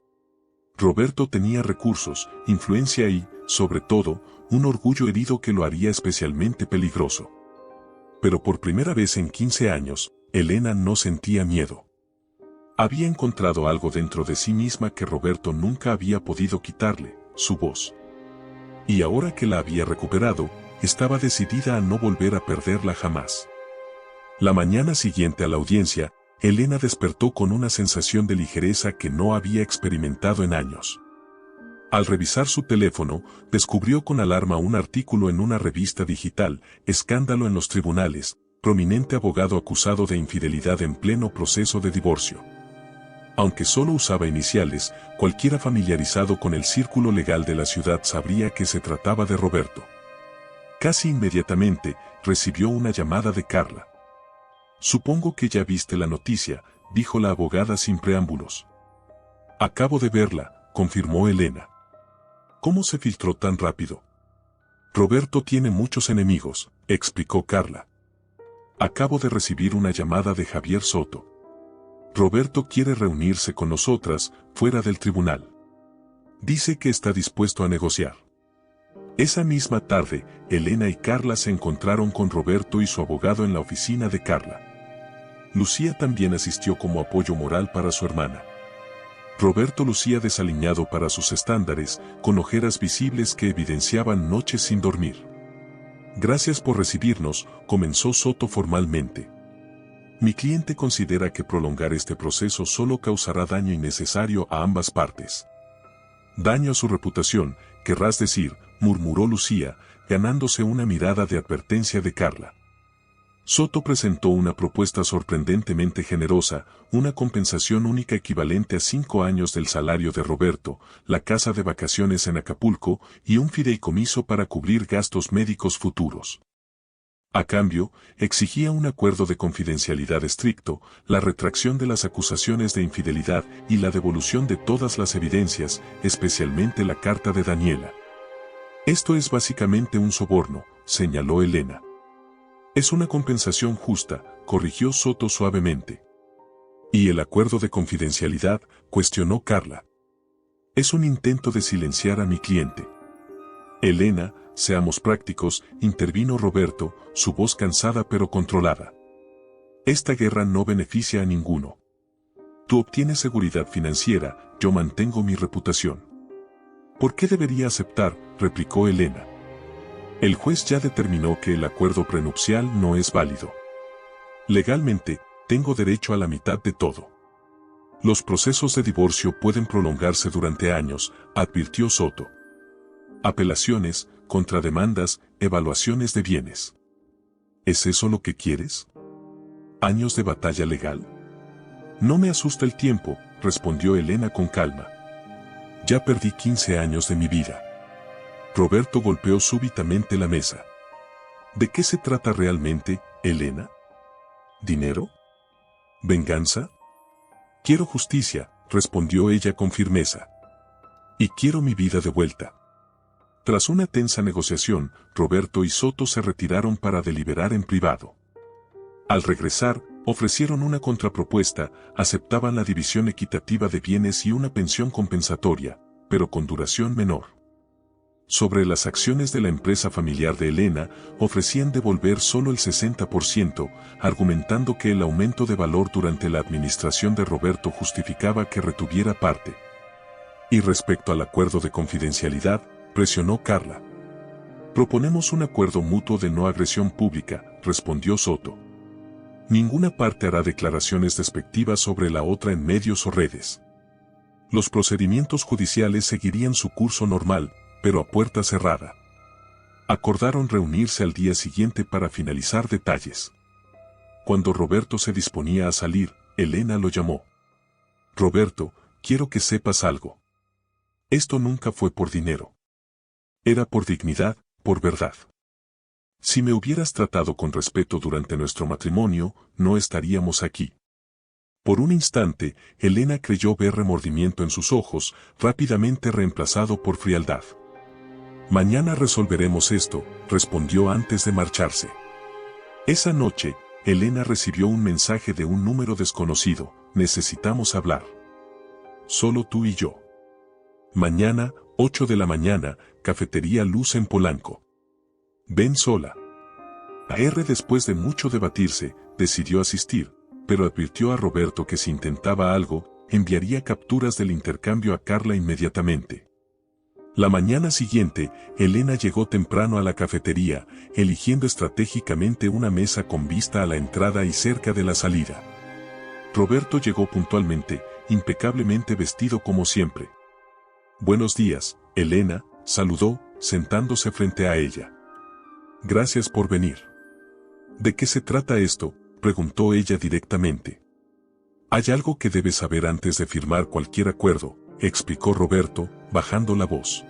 Roberto tenía recursos, influencia y, sobre todo, un orgullo herido que lo haría especialmente peligroso. Pero por primera vez en 15 años, Elena no sentía miedo. Había encontrado algo dentro de sí misma que Roberto nunca había podido quitarle, su voz. Y ahora que la había recuperado, estaba decidida a no volver a perderla jamás. La mañana siguiente a la audiencia, Elena despertó con una sensación de ligereza que no había experimentado en años. Al revisar su teléfono, descubrió con alarma un artículo en una revista digital, «Escándalo en los tribunales», prominente abogado acusado de infidelidad en pleno proceso de divorcio. Aunque solo usaba iniciales, cualquiera familiarizado con el círculo legal de la ciudad sabría que se trataba de Roberto. Casi inmediatamente, recibió una llamada de Carla. «Supongo que ya viste la noticia», dijo la abogada sin preámbulos. «Acabo de verla», confirmó Elena. «¿Cómo se filtró tan rápido?» «Roberto tiene muchos enemigos», explicó Carla. «Acabo de recibir una llamada de Javier Soto. Roberto quiere reunirse con nosotras, fuera del tribunal. Dice que está dispuesto a negociar». Esa misma tarde, Elena y Carla se encontraron con Roberto y su abogado en la oficina de Carla. Lucía también asistió como apoyo moral para su hermana. Roberto lucía desaliñado para sus estándares, con ojeras visibles que evidenciaban noches sin dormir. «Gracias por recibirnos», comenzó Soto formalmente. Mi cliente considera que prolongar este proceso solo causará daño innecesario a ambas partes. Daño a su reputación, querrás decir, murmuró Lucía, ganándose una mirada de advertencia de Carla. Soto presentó una propuesta sorprendentemente generosa, una compensación única equivalente a 5 años del salario de Roberto, la casa de vacaciones en Acapulco y un fideicomiso para cubrir gastos médicos futuros. A cambio, exigía un acuerdo de confidencialidad estricto, la retracción de las acusaciones de infidelidad y la devolución de todas las evidencias, especialmente la carta de Daniela. Esto es básicamente un soborno, señaló Elena. Es una compensación justa, corrigió Soto suavemente. ¿Y el acuerdo de confidencialidad?, cuestionó Carla. Es un intento de silenciar a mi cliente. Elena, seamos prácticos, intervino Roberto, su voz cansada pero controlada. Esta guerra no beneficia a ninguno. Tú obtienes seguridad financiera, yo mantengo mi reputación. ¿Por qué debería aceptar?, replicó Elena. El juez ya determinó que el acuerdo prenupcial no es válido. Legalmente, tengo derecho a la mitad de todo. Los procesos de divorcio pueden prolongarse durante años, advirtió Soto. Apelaciones, contrademandas, evaluaciones de bienes. ¿Es eso lo que quieres? ¿Años de batalla legal? No me asusta el tiempo, respondió Elena con calma. Ya perdí 15 años de mi vida. Roberto golpeó súbitamente la mesa. ¿De qué se trata realmente, Elena? ¿Dinero? ¿Venganza? Quiero justicia, respondió ella con firmeza. Y quiero mi vida de vuelta. Tras una tensa negociación, Roberto y Soto se retiraron para deliberar en privado. Al regresar, ofrecieron una contrapropuesta, aceptaban la división equitativa de bienes y una pensión compensatoria, pero con duración menor. Sobre las acciones de la empresa familiar de Elena, ofrecían devolver solo el 60%, argumentando que el aumento de valor durante la administración de Roberto justificaba que retuviera parte. Y respecto al acuerdo de confidencialidad, presionó Carla. Proponemos un acuerdo mutuo de no agresión pública, respondió Soto. Ninguna parte hará declaraciones despectivas sobre la otra en medios o redes. Los procedimientos judiciales seguirían su curso normal, pero a puerta cerrada. Acordaron reunirse al día siguiente para finalizar detalles. Cuando Roberto se disponía a salir, Elena lo llamó. Roberto, quiero que sepas algo. Esto nunca fue por dinero. Era por dignidad, por verdad. Si me hubieras tratado con respeto durante nuestro matrimonio, no estaríamos aquí. Por un instante, Elena creyó ver remordimiento en sus ojos, rápidamente reemplazado por frialdad. Mañana resolveremos esto, respondió antes de marcharse. Esa noche, Elena recibió un mensaje de un número desconocido, necesitamos hablar. Solo tú y yo. Mañana, 8 de la mañana, Cafetería Luz en Polanco. Ven sola. AR después de mucho debatirse, decidió asistir, pero advirtió a Roberto que si intentaba algo, enviaría capturas del intercambio a Carla inmediatamente. La mañana siguiente, Elena llegó temprano a la cafetería, eligiendo estratégicamente una mesa con vista a la entrada y cerca de la salida. Roberto llegó puntualmente, impecablemente vestido como siempre. Buenos días, Elena, saludó, sentándose frente a ella. Gracias por venir. ¿De qué se trata esto?, preguntó ella directamente. Hay algo que debes saber antes de firmar cualquier acuerdo, explicó Roberto, bajando la voz.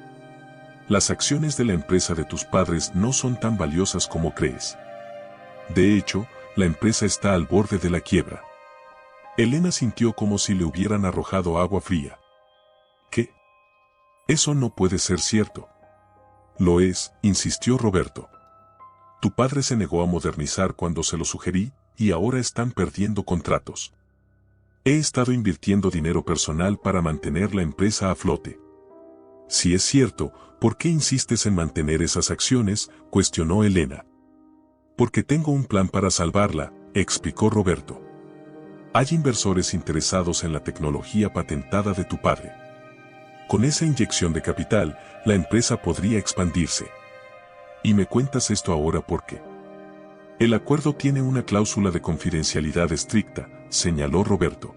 Las acciones de la empresa de tus padres no son tan valiosas como crees. De hecho, la empresa está al borde de la quiebra. Elena sintió como si le hubieran arrojado agua fría. ¿Qué? Eso no puede ser cierto. Lo es, insistió Roberto. Tu padre se negó a modernizar cuando se lo sugerí, y ahora están perdiendo contratos. He estado invirtiendo dinero personal para mantener la empresa a flote. Si es cierto, ¿por qué insistes en mantener esas acciones?, cuestionó Elena. Porque tengo un plan para salvarla, explicó Roberto. Hay inversores interesados en la tecnología patentada de tu padre. Con esa inyección de capital, la empresa podría expandirse. Y me cuentas esto ahora porque El acuerdo tiene una cláusula de confidencialidad estricta, señaló Roberto.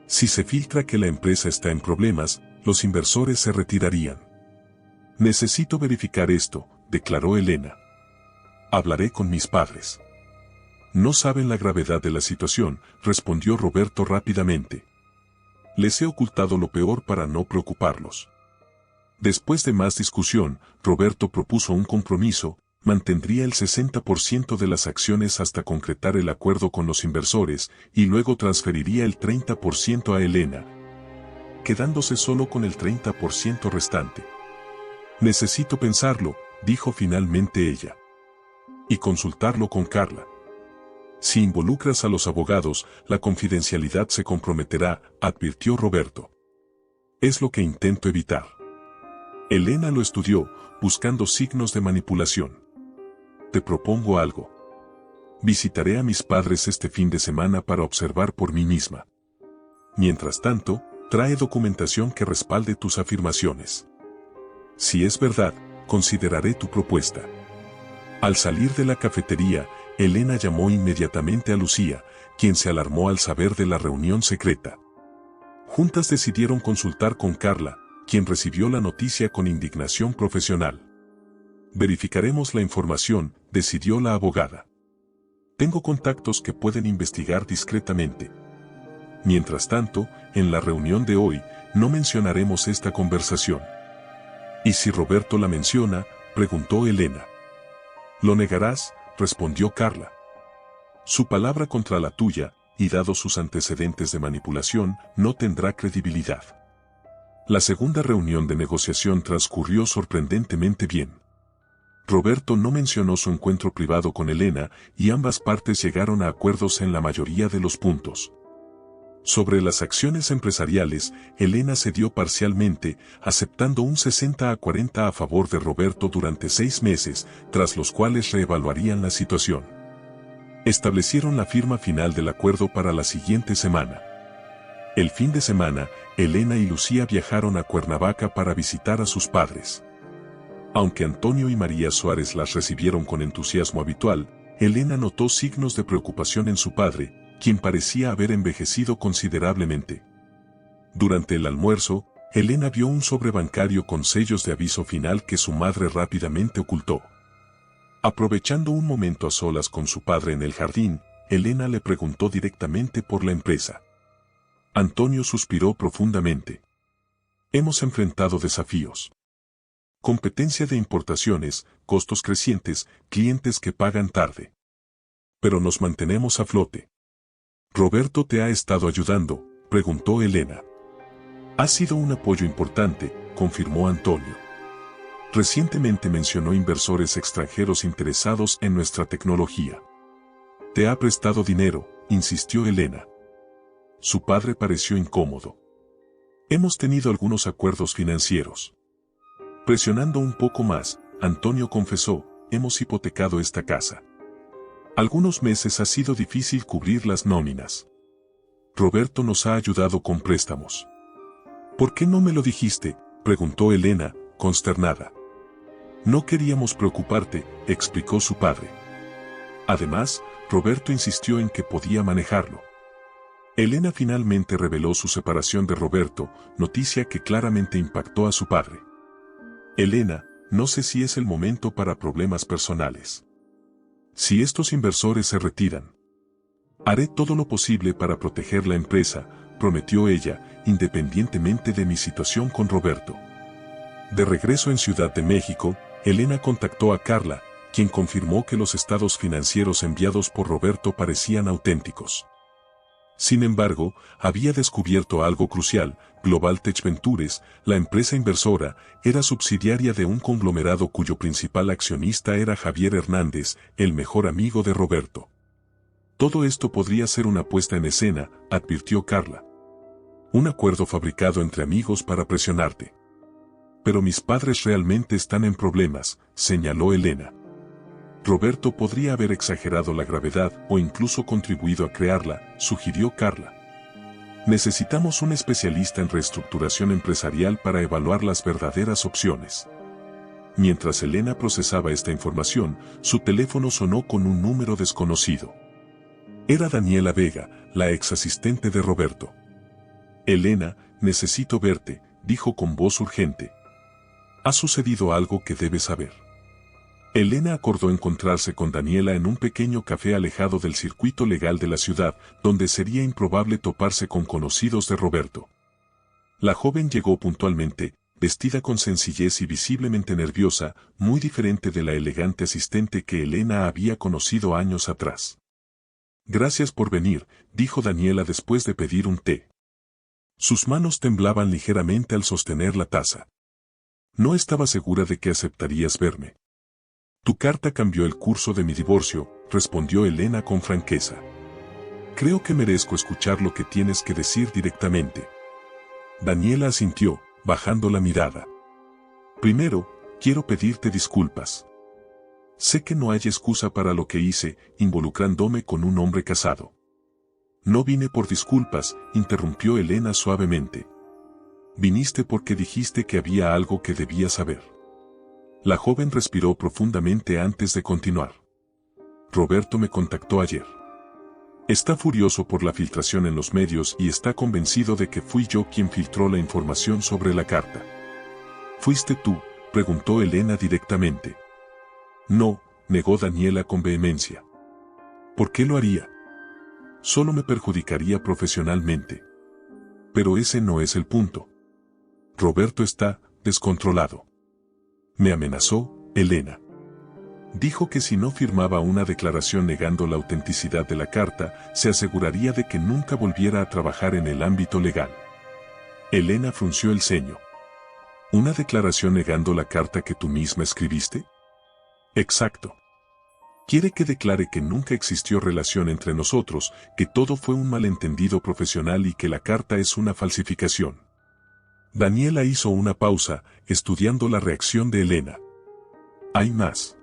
Si se filtra que la empresa está en problemas, los inversores se retirarían. Necesito verificar esto, declaró Elena. Hablaré con mis padres. No saben la gravedad de la situación, respondió Roberto rápidamente. Les he ocultado lo peor para no preocuparlos. Después de más discusión, Roberto propuso un compromiso: mantendría el 60% de las acciones hasta concretar el acuerdo con los inversores, y luego transferiría el 30% a Elena, quedándose solo con el 30% restante. Necesito pensarlo, dijo finalmente ella. Y consultarlo con Carla. Si involucras a los abogados, la confidencialidad se comprometerá, advirtió Roberto. Es lo que intento evitar. Elena lo estudió, buscando signos de manipulación. Te propongo algo. Visitaré a mis padres este fin de semana para observar por mí misma. Mientras tanto, trae documentación que respalde tus afirmaciones. Si es verdad, consideraré tu propuesta. Al salir de la cafetería, Elena llamó inmediatamente a Lucía, quien se alarmó al saber de la reunión secreta. Juntas decidieron consultar con Carla, quien recibió la noticia con indignación profesional. Verificaremos la información, decidió la abogada. Tengo contactos que pueden investigar discretamente. Mientras tanto, en la reunión de hoy, no mencionaremos esta conversación. ¿Y si Roberto la menciona?, preguntó Elena. Lo negarás, respondió Carla. Su palabra contra la tuya, y dado sus antecedentes de manipulación, no tendrá credibilidad. La segunda reunión de negociación transcurrió sorprendentemente bien. Roberto no mencionó su encuentro privado con Elena, y ambas partes llegaron a acuerdos en la mayoría de los puntos. Sobre las acciones empresariales, Elena cedió parcialmente, aceptando un 60-40 a favor de Roberto durante 6 meses, tras los cuales reevaluarían la situación. Establecieron la firma final del acuerdo para la siguiente semana. El fin de semana, Elena y Lucía viajaron a Cuernavaca para visitar a sus padres. Aunque Antonio y María Suárez las recibieron con entusiasmo habitual, Elena notó signos de preocupación en su padre, quien parecía haber envejecido considerablemente. Durante el almuerzo, Elena vio un sobre bancario con sellos de aviso final que su madre rápidamente ocultó. Aprovechando un momento a solas con su padre en el jardín, Elena le preguntó directamente por la empresa. Antonio suspiró profundamente. Hemos enfrentado desafíos. Competencia de importaciones, costos crecientes, clientes que pagan tarde. Pero nos mantenemos a flote. ¿Roberto te ha estado ayudando?, preguntó Elena. Ha sido un apoyo importante, confirmó Antonio. Recientemente mencionó inversores extranjeros interesados en nuestra tecnología. Te ha prestado dinero, insistió Elena. Su padre pareció incómodo. Hemos tenido algunos acuerdos financieros. Presionando un poco más, Antonio confesó, hemos hipotecado esta casa. Algunos meses ha sido difícil cubrir las nóminas. Roberto nos ha ayudado con préstamos. ¿Por qué no me lo dijiste?, preguntó Elena, consternada. No queríamos preocuparte, explicó su padre. Además, Roberto insistió en que podía manejarlo. Elena finalmente reveló su separación de Roberto, noticia que claramente impactó a su padre. Elena, no sé si es el momento para problemas personales. Si estos inversores se retiran, haré todo lo posible para proteger la empresa, prometió ella, independientemente de mi situación con Roberto. De regreso en Ciudad de México, Elena contactó a Carla, quien confirmó que los estados financieros enviados por Roberto parecían auténticos. Sin embargo, había descubierto algo crucial: Global Tech Ventures, la empresa inversora, era subsidiaria de un conglomerado cuyo principal accionista era Javier Hernández, el mejor amigo de Roberto. Todo esto podría ser una puesta en escena, advirtió Carla. Un acuerdo fabricado entre amigos para presionarte. Pero mis padres realmente están en problemas, señaló Elena. Roberto podría haber exagerado la gravedad o incluso contribuido a crearla, sugirió Carla. Necesitamos un especialista en reestructuración empresarial para evaluar las verdaderas opciones. Mientras Elena procesaba esta información, su teléfono sonó con un número desconocido. Era Daniela Vega, la ex asistente de Roberto. Elena, necesito verte, dijo con voz urgente. Ha sucedido algo que debes saber. Elena acordó encontrarse con Daniela en un pequeño café alejado del circuito legal de la ciudad, donde sería improbable toparse con conocidos de Roberto. La joven llegó puntualmente, vestida con sencillez y visiblemente nerviosa, muy diferente de la elegante asistente que Elena había conocido años atrás. Gracias por venir, dijo Daniela después de pedir un té. Sus manos temblaban ligeramente al sostener la taza. No estaba segura de que aceptarías verme. Tu carta cambió el curso de mi divorcio, respondió Elena con franqueza. Creo que merezco escuchar lo que tienes que decir directamente. Daniela asintió, bajando la mirada. Primero, quiero pedirte disculpas. Sé que no hay excusa para lo que hice, involucrándome con un hombre casado. No vine por disculpas, interrumpió Elena suavemente. Viniste porque dijiste que había algo que debía saber. La joven respiró profundamente antes de continuar. Roberto me contactó ayer. Está furioso por la filtración en los medios y está convencido de que fui yo quien filtró la información sobre la carta. ¿Fuiste tú?, preguntó Elena directamente. No, negó Daniela con vehemencia. ¿Por qué lo haría? Solo me perjudicaría profesionalmente. Pero ese no es el punto. Roberto está descontrolado. Me amenazó, Elena. Dijo que si no firmaba una declaración negando la autenticidad de la carta, se aseguraría de que nunca volviera a trabajar en el ámbito legal. Elena frunció el ceño. ¿Una declaración negando la carta que tú misma escribiste? Exacto. Quiere que declare que nunca existió relación entre nosotros, que todo fue un malentendido profesional y que la carta es una falsificación. Daniela hizo una pausa, estudiando la reacción de Elena. Hay más.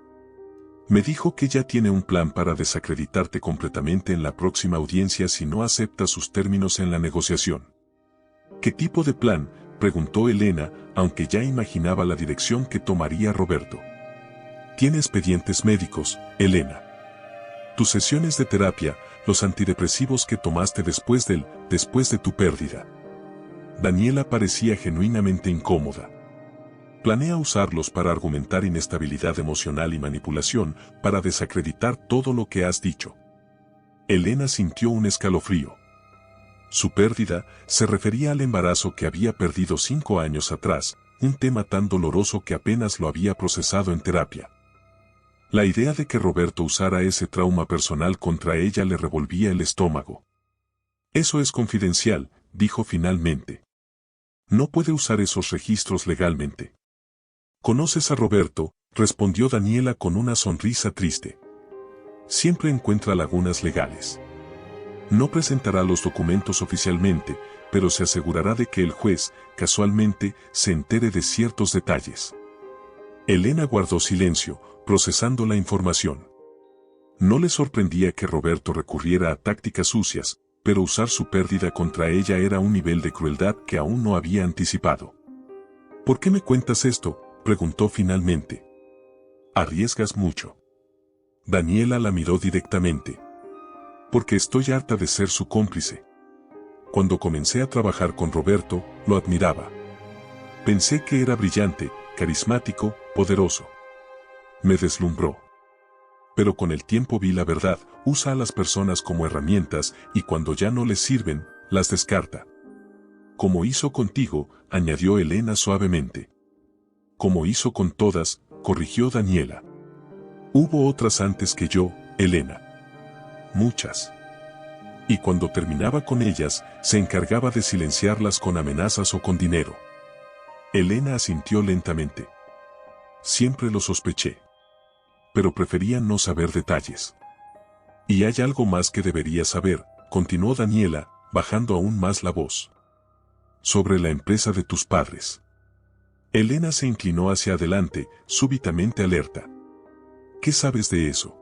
Me dijo que ya tiene un plan para desacreditarte completamente en la próxima audiencia si no acepta sus términos en la negociación. ¿Qué tipo de plan?, preguntó Elena, aunque ya imaginaba la dirección que tomaría Roberto. Tiene expedientes médicos, Elena. Tus sesiones de terapia, los antidepresivos que tomaste después de tu pérdida. Daniela parecía genuinamente incómoda. Planea usarlos para argumentar inestabilidad emocional y manipulación, para desacreditar todo lo que has dicho. Elena sintió un escalofrío. Su pérdida se refería al embarazo que había perdido 5 años atrás, un tema tan doloroso que apenas lo había procesado en terapia. La idea de que Roberto usara ese trauma personal contra ella le revolvía el estómago. Eso es confidencial, dijo finalmente. No puede usar esos registros legalmente. ¿Conoces a Roberto?, respondió Daniela con una sonrisa triste. Siempre encuentra lagunas legales. No presentará los documentos oficialmente, pero se asegurará de que el juez, casualmente, se entere de ciertos detalles. Elena guardó silencio, procesando la información. No le sorprendía que Roberto recurriera a tácticas sucias, pero usar su pérdida contra ella era un nivel de crueldad que aún no había anticipado. ¿Por qué me cuentas esto?, preguntó finalmente. Arriesgas mucho. Daniela la miró directamente. Porque estoy harta de ser su cómplice. Cuando comencé a trabajar con Roberto, lo admiraba. Pensé que era brillante, carismático, poderoso. Me deslumbró. Pero con el tiempo vi la verdad, usa a las personas como herramientas y cuando ya no les sirven, las descarta. Como hizo contigo, añadió Elena suavemente. Como hizo con todas, corrigió Daniela. Hubo otras antes que yo, Elena. Muchas. Y cuando terminaba con ellas, se encargaba de silenciarlas con amenazas o con dinero. Elena asintió lentamente. Siempre lo sospeché. Pero prefería no saber detalles. Y hay algo más que debería saber, continuó Daniela, bajando aún más la voz. Sobre la empresa de tus padres. Elena se inclinó hacia adelante, súbitamente alerta. ¿Qué sabes de eso?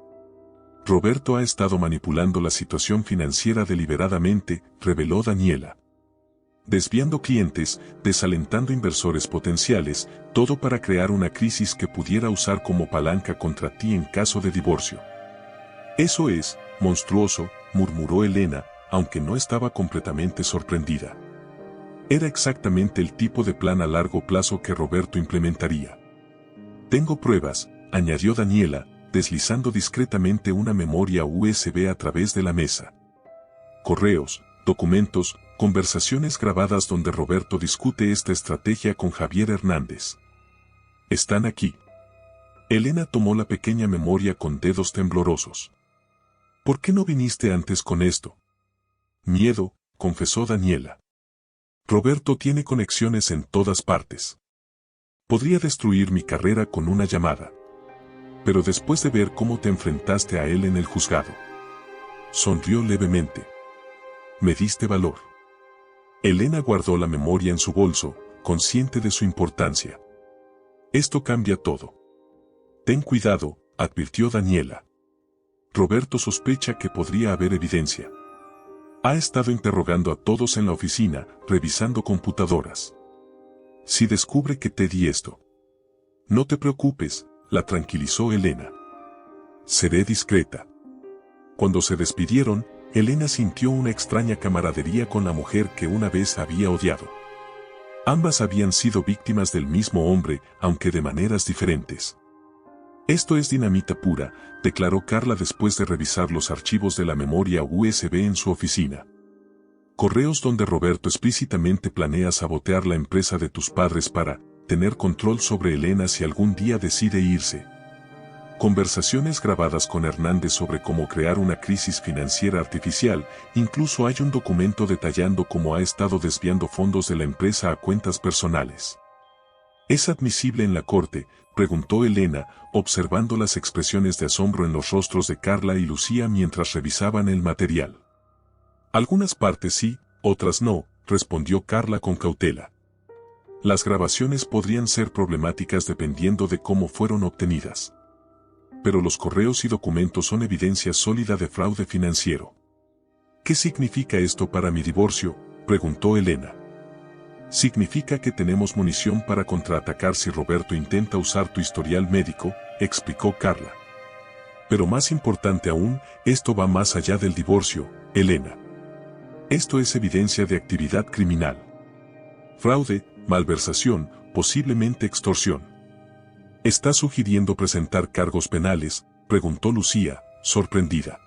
Roberto ha estado manipulando la situación financiera deliberadamente, reveló Daniela. Desviando clientes, desalentando inversores potenciales, Todo para crear una crisis que pudiera usar como palanca contra ti en caso de divorcio. Eso es, monstruoso, murmuró Elena, aunque no estaba completamente sorprendida. Era exactamente el tipo de plan a largo plazo que Roberto implementaría. Tengo pruebas, añadió Daniela, deslizando discretamente una memoria USB a través de la mesa. Correos, documentos, conversaciones grabadas donde Roberto discute esta estrategia con Javier Hernández. Están aquí. Elena tomó la pequeña memoria con dedos temblorosos. ¿Por qué no viniste antes con esto? Miedo, confesó Daniela. Roberto tiene conexiones en todas partes. Podría destruir mi carrera con una llamada. Pero después de ver cómo te enfrentaste a él en el juzgado. Sonrió levemente. Me diste valor. Elena guardó la memoria en su bolso, consciente de su importancia. Esto cambia todo. Ten cuidado, advirtió Daniela. Roberto sospecha que podría haber evidencia. Ha estado interrogando a todos en la oficina, revisando computadoras. Si descubre que te di esto. No te preocupes, la tranquilizó Elena. Seré discreta. Cuando se despidieron, Elena sintió una extraña camaradería con la mujer que una vez había odiado. Ambas habían sido víctimas del mismo hombre, aunque de maneras diferentes. Esto es dinamita pura, declaró Carla después de revisar los archivos de la memoria USB en su oficina. Correos donde Roberto explícitamente planea sabotear la empresa de tus padres para tener control sobre Elena si algún día decide irse. Conversaciones grabadas con Hernández sobre cómo crear una crisis financiera artificial, incluso hay un documento detallando cómo ha estado desviando fondos de la empresa a cuentas personales. ¿Es admisible en la corte?, preguntó Elena, observando las expresiones de asombro en los rostros de Carla y Lucía mientras revisaban el material. Algunas partes sí, otras no, respondió Carla con cautela. Las grabaciones podrían ser problemáticas dependiendo de cómo fueron obtenidas. Pero los correos y documentos son evidencia sólida de fraude financiero. ¿Qué significa esto para mi divorcio?, preguntó Elena. Significa que tenemos munición para contraatacar si Roberto intenta usar tu historial médico, explicó Carla. Pero más importante aún, esto va más allá del divorcio, Elena. Esto es evidencia de actividad criminal. Fraude, malversación, posiblemente extorsión. ¿Estás sugiriendo presentar cargos penales?, preguntó Lucía, sorprendida.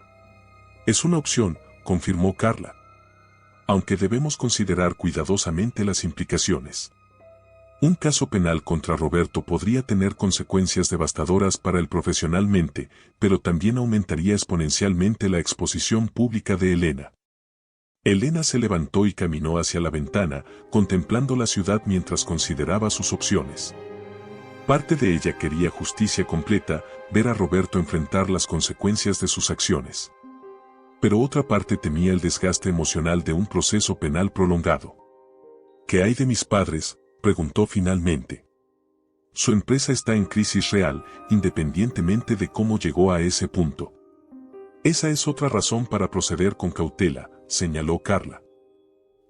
Es una opción, confirmó Carla. Aunque debemos considerar cuidadosamente las implicaciones. Un caso penal contra Roberto podría tener consecuencias devastadoras para él profesionalmente, pero también aumentaría exponencialmente la exposición pública de Elena. Elena se levantó y caminó hacia la ventana, contemplando la ciudad mientras consideraba sus opciones. Parte de ella quería justicia completa, ver a Roberto enfrentar las consecuencias de sus acciones. Pero otra parte temía el desgaste emocional de un proceso penal prolongado. ¿Qué hay de mis padres?, preguntó finalmente. Su empresa está en crisis real, independientemente de cómo llegó a ese punto. Esa es otra razón para proceder con cautela, señaló Carla.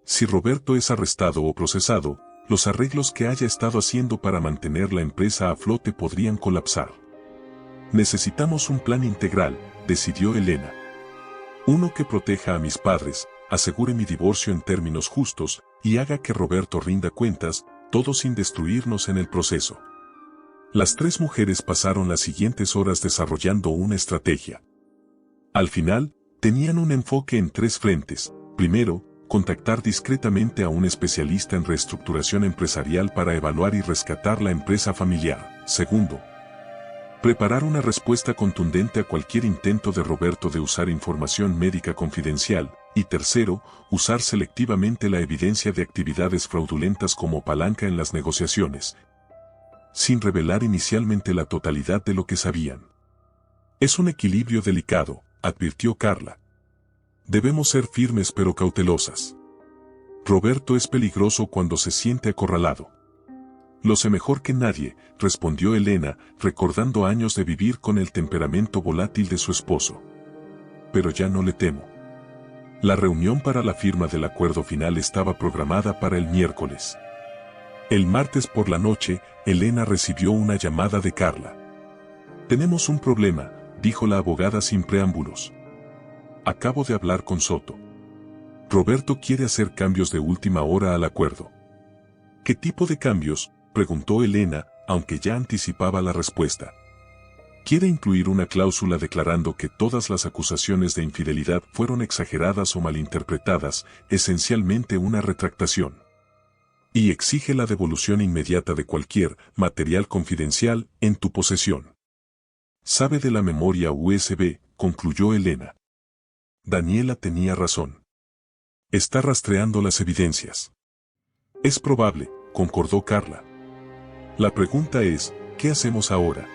Si Roberto es arrestado o procesado, los arreglos que haya estado haciendo para mantener la empresa a flote podrían colapsar. Necesitamos un plan integral, decidió Elena. Uno que proteja a mis padres, asegure mi divorcio en términos justos, y haga que Roberto rinda cuentas, todo sin destruirnos en el proceso. Las tres mujeres pasaron las siguientes horas desarrollando una estrategia. Al final, tenían un enfoque en tres frentes. Primero, contactar discretamente a un especialista en reestructuración empresarial para evaluar y rescatar la empresa familiar. Segundo, preparar una respuesta contundente a cualquier intento de Roberto de usar información médica confidencial. Y tercero, usar selectivamente la evidencia de actividades fraudulentas como palanca en las negociaciones, sin revelar inicialmente la totalidad de lo que sabían. Es un equilibrio delicado, advirtió Carla. Debemos ser firmes pero cautelosas. Roberto es peligroso cuando se siente acorralado. Lo sé mejor que nadie, respondió Elena, recordando años de vivir con el temperamento volátil de su esposo. Pero ya no le temo. La reunión para la firma del acuerdo final estaba programada para el miércoles. El martes por la noche, Elena recibió una llamada de Carla. «Tenemos un problema», dijo la abogada sin preámbulos. «Acabo de hablar con Soto. Roberto quiere hacer cambios de última hora al acuerdo». «¿Qué tipo de cambios?», preguntó Elena, aunque ya anticipaba la respuesta. «Quiere incluir una cláusula declarando que todas las acusaciones de infidelidad fueron exageradas o malinterpretadas, esencialmente una retractación. Y exige la devolución inmediata de cualquier material confidencial en tu posesión». «Sabe de la memoria USB», concluyó Elena. Daniela tenía razón. «Está rastreando las evidencias». «Es probable», concordó Carla. «La pregunta es, ¿qué hacemos ahora?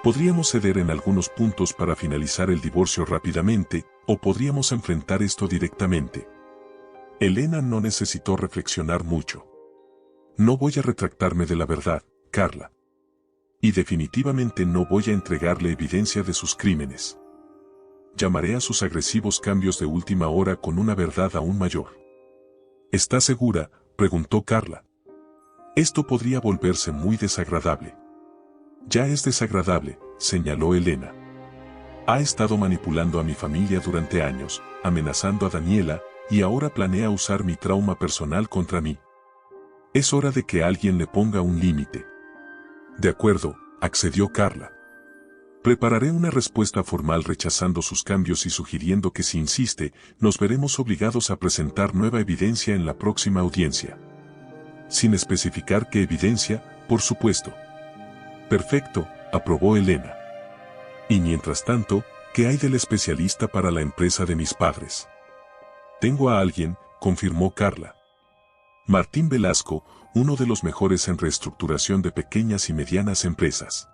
Podríamos ceder en algunos puntos para finalizar el divorcio rápidamente, o podríamos enfrentar esto directamente». Elena no necesitó reflexionar mucho. «No voy a retractarme de la verdad, Carla. Y definitivamente no voy a entregarle evidencia de sus crímenes. Llamaré a sus agresivos cambios de última hora con una verdad aún mayor». «¿Está segura?», preguntó Carla. «Esto podría volverse muy desagradable». «Ya es desagradable», señaló Elena. «Ha estado manipulando a mi familia durante años, amenazando a Daniela, y ahora planea usar mi trauma personal contra mí. Es hora de que alguien le ponga un límite». «De acuerdo», accedió Carla. «Prepararé una respuesta formal rechazando sus cambios y sugiriendo que si insiste, nos veremos obligados a presentar nueva evidencia en la próxima audiencia». «Sin especificar qué evidencia, por supuesto». «Perfecto», aprobó Elena. «Y mientras tanto, ¿qué hay del especialista para la empresa de mis padres?» «Tengo a alguien», confirmó Carla. «Martín Velasco, uno de los mejores en reestructuración de pequeñas y medianas empresas.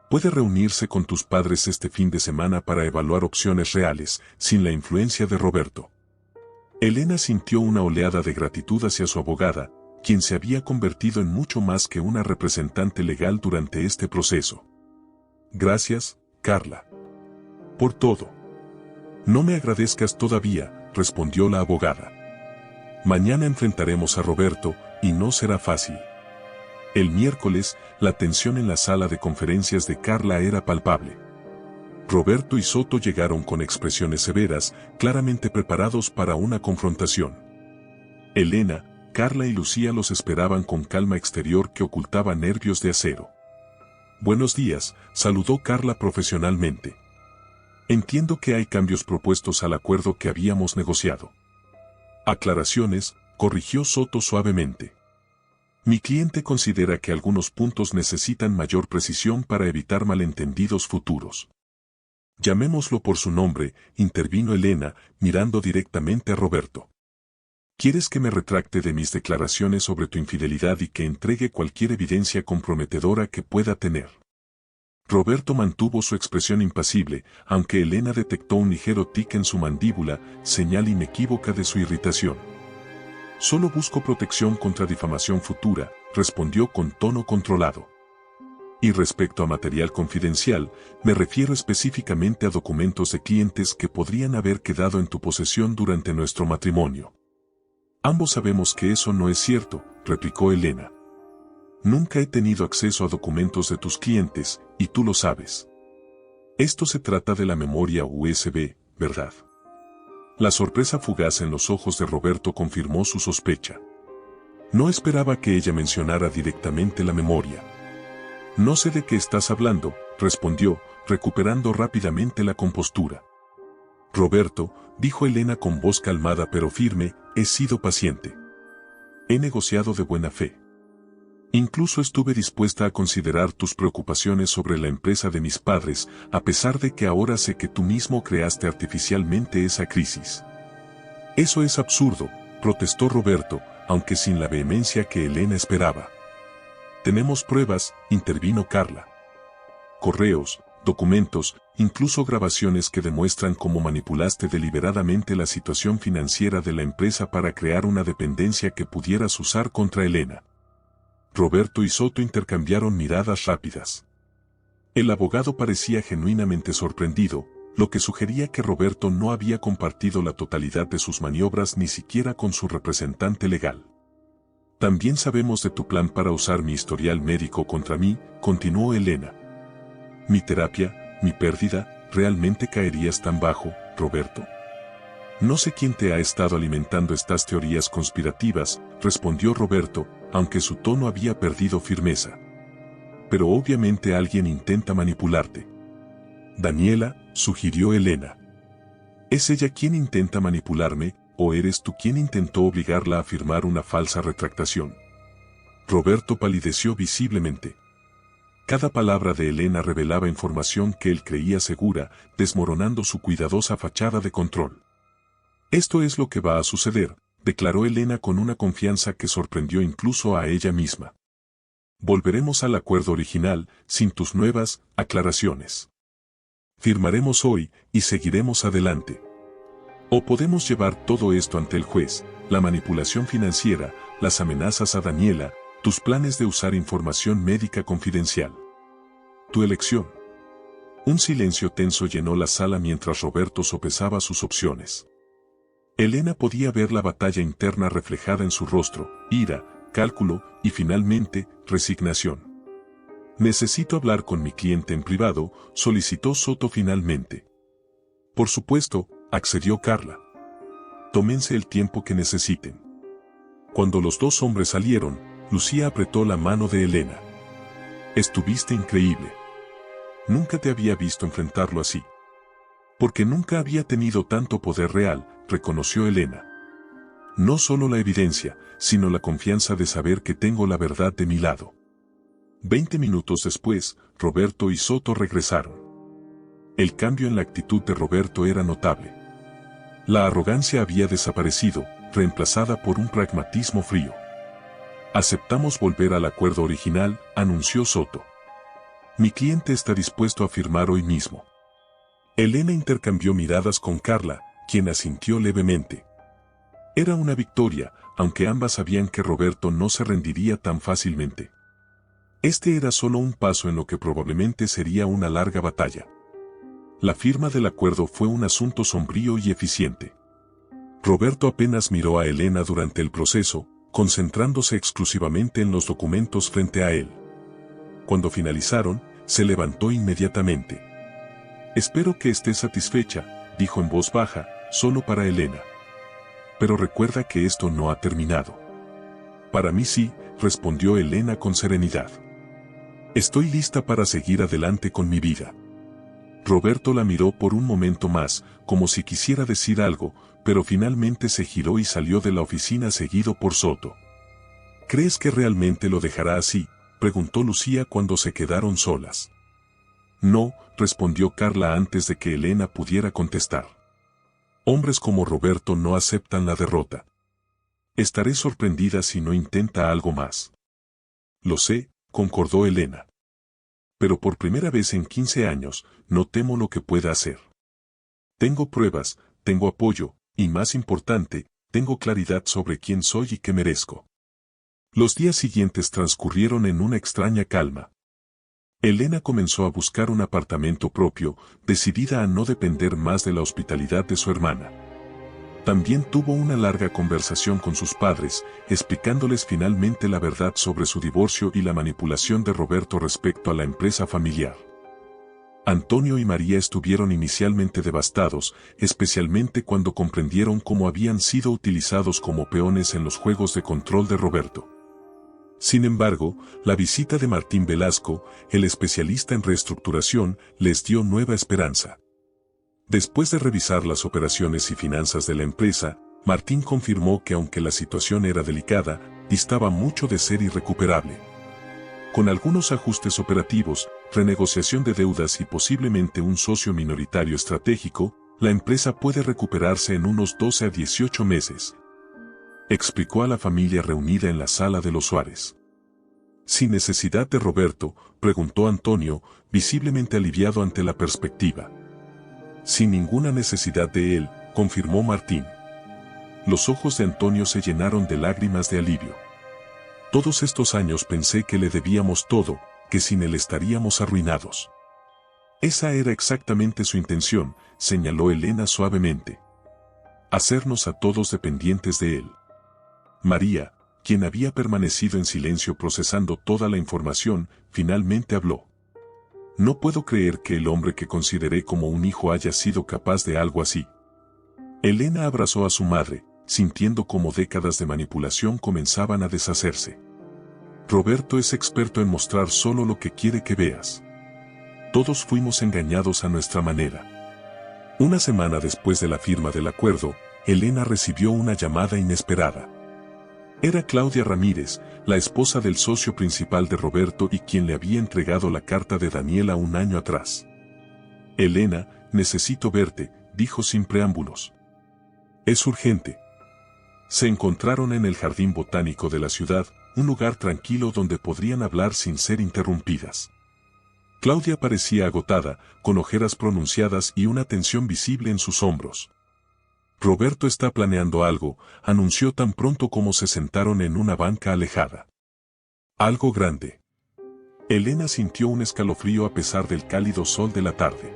Puede reunirse con tus padres este fin de semana para evaluar opciones reales, sin la influencia de Roberto». Elena sintió una oleada de gratitud hacia su abogada, quien se había convertido en mucho más que una representante legal durante este proceso. «Gracias, Carla. Por todo». «No me agradezcas todavía», respondió la abogada. «Mañana enfrentaremos a Roberto, y no será fácil». El miércoles, la tensión en la sala de conferencias de Carla era palpable. Roberto y Soto llegaron con expresiones severas, claramente preparados para una confrontación. Elena, Carla y Lucía los esperaban con calma exterior que ocultaba nervios de acero. «Buenos días», saludó Carla profesionalmente. «Entiendo que hay cambios propuestos al acuerdo que habíamos negociado». «Aclaraciones», corrigió Soto suavemente. «Mi cliente considera que algunos puntos necesitan mayor precisión para evitar malentendidos futuros». «Llamémoslo por su nombre», intervino Elena, mirando directamente a Roberto. «¿Quieres que me retracte de mis declaraciones sobre tu infidelidad y que entregue cualquier evidencia comprometedora que pueda tener?» Roberto mantuvo su expresión impasible, aunque Elena detectó un ligero tic en su mandíbula, señal inequívoca de su irritación. «Solo busco protección contra difamación futura», respondió con tono controlado. «Y respecto a material confidencial, me refiero específicamente a documentos de clientes que podrían haber quedado en tu posesión durante nuestro matrimonio». «Ambos sabemos que eso no es cierto», replicó Elena. «Nunca he tenido acceso a documentos de tus clientes, y tú lo sabes. Esto se trata de la memoria USB, ¿verdad?». La sorpresa fugaz en los ojos de Roberto confirmó su sospecha. No esperaba que ella mencionara directamente la memoria. «No sé de qué estás hablando», respondió, recuperando rápidamente la compostura. «Roberto», dijo Elena con voz calmada pero firme, «he sido paciente. He negociado de buena fe. Incluso estuve dispuesta a considerar tus preocupaciones sobre la empresa de mis padres, a pesar de que ahora sé que tú mismo creaste artificialmente esa crisis». «Eso es absurdo», protestó Roberto, aunque sin la vehemencia que Elena esperaba. «Tenemos pruebas», intervino Carla. «Correos, documentos, incluso grabaciones que demuestran cómo manipulaste deliberadamente la situación financiera de la empresa para crear una dependencia que pudieras usar contra Elena». Roberto y Soto intercambiaron miradas rápidas. El abogado parecía genuinamente sorprendido, lo que sugería que Roberto no había compartido la totalidad de sus maniobras ni siquiera con su representante legal. También sabemos de tu plan para usar mi historial médico contra mí, continuó Elena. Mi terapia, mi pérdida, ¿realmente caerías tan bajo, Roberto? No sé quién te ha estado alimentando estas teorías conspirativas, respondió Roberto, aunque su tono había perdido firmeza. Pero obviamente alguien intenta manipularte. Daniela, sugirió Elena. ¿Es ella quien intenta manipularme, o eres tú quien intentó obligarla a firmar una falsa retractación? Roberto palideció visiblemente. Cada palabra de Elena revelaba información que él creía segura, desmoronando su cuidadosa fachada de control. Esto es lo que va a suceder, declaró Elena con una confianza que sorprendió incluso a ella misma. Volveremos al acuerdo original, sin tus nuevas aclaraciones. Firmaremos hoy, y seguiremos adelante. O podemos llevar todo esto ante el juez, la manipulación financiera, las amenazas a Daniela, tus planes de usar información médica confidencial. Tu elección. Un silencio tenso llenó la sala mientras Roberto sopesaba sus opciones. Elena podía ver la batalla interna reflejada en su rostro, ira, cálculo y finalmente, resignación. Necesito hablar con mi cliente en privado, solicitó Soto finalmente. Por supuesto, accedió Carla. Tómense el tiempo que necesiten. Cuando los dos hombres salieron, Lucía apretó la mano de Elena. Estuviste increíble. Nunca te había visto enfrentarlo así. Porque nunca había tenido tanto poder real, reconoció Elena. No solo la evidencia, sino la confianza de saber que tengo la verdad de mi lado. 20 minutos después, Roberto y Soto regresaron. El cambio en la actitud de Roberto era notable. La arrogancia había desaparecido, reemplazada por un pragmatismo frío. Aceptamos volver al acuerdo original, anunció Soto. Mi cliente está dispuesto a firmar hoy mismo. Elena intercambió miradas con Carla, quien asintió levemente. Era una victoria, aunque ambas sabían que Roberto no se rendiría tan fácilmente. Este era solo un paso en lo que probablemente sería una larga batalla. La firma del acuerdo fue un asunto sombrío y eficiente. Roberto apenas miró a Elena durante el proceso, concentrándose exclusivamente en los documentos frente a él. Cuando finalizaron, se levantó inmediatamente. Espero que estés satisfecha, dijo en voz baja, solo para Elena. Pero recuerda que esto no ha terminado. Para mí sí, respondió Elena con serenidad. Estoy lista para seguir adelante con mi vida. Roberto la miró por un momento más, como si quisiera decir algo, pero finalmente se giró y salió de la oficina seguido por Soto. ¿Crees que realmente lo dejará así?, preguntó Lucía cuando se quedaron solas. No, respondió Carla antes de que Elena pudiera contestar. Hombres como Roberto no aceptan la derrota. Estaré sorprendida si no intenta algo más. Lo sé, concordó Elena. Pero por primera vez en 15 años, no temo lo que pueda hacer. Tengo pruebas, tengo apoyo, y más importante, tengo claridad sobre quién soy y qué merezco. Los días siguientes transcurrieron en una extraña calma. Elena comenzó a buscar un apartamento propio, decidida a no depender más de la hospitalidad de su hermana. También tuvo una larga conversación con sus padres, explicándoles finalmente la verdad sobre su divorcio y la manipulación de Roberto respecto a la empresa familiar. Antonio y María estuvieron inicialmente devastados, especialmente cuando comprendieron cómo habían sido utilizados como peones en los juegos de control de Roberto. Sin embargo, la visita de Martín Velasco, el especialista en reestructuración, les dio nueva esperanza. Después de revisar las operaciones y finanzas de la empresa, Martín confirmó que aunque la situación era delicada, distaba mucho de ser irrecuperable. Con algunos ajustes operativos, renegociación de deudas y posiblemente un socio minoritario estratégico, la empresa puede recuperarse en unos 12 a 18 meses. Explicó a la familia reunida en la sala de los Suárez. ¿Sin necesidad de Roberto?, preguntó Antonio, visiblemente aliviado ante la perspectiva. Sin ninguna necesidad de él, confirmó Martín. Los ojos de Antonio se llenaron de lágrimas de alivio. Todos estos años pensé que le debíamos todo, que sin él estaríamos arruinados. Esa era exactamente su intención, señaló Elena suavemente. Hacernos a todos dependientes de él. María, quien había permanecido en silencio procesando toda la información, finalmente habló. No puedo creer que el hombre que consideré como un hijo haya sido capaz de algo así. Elena abrazó a su madre, sintiendo cómo décadas de manipulación comenzaban a deshacerse. Roberto es experto en mostrar solo lo que quiere que veas. Todos fuimos engañados a nuestra manera. Una semana después de la firma del acuerdo, Elena recibió una llamada inesperada. Era Claudia Ramírez, la esposa del socio principal de Roberto y quien le había entregado la carta de Daniela un año atrás. Elena, necesito verte, dijo sin preámbulos. Es urgente. Se encontraron en el jardín botánico de la ciudad, un lugar tranquilo donde podrían hablar sin ser interrumpidas. Claudia parecía agotada, con ojeras pronunciadas y una tensión visible en sus hombros. Roberto está planeando algo, anunció tan pronto como se sentaron en una banca alejada. Algo grande. Elena sintió un escalofrío a pesar del cálido sol de la tarde.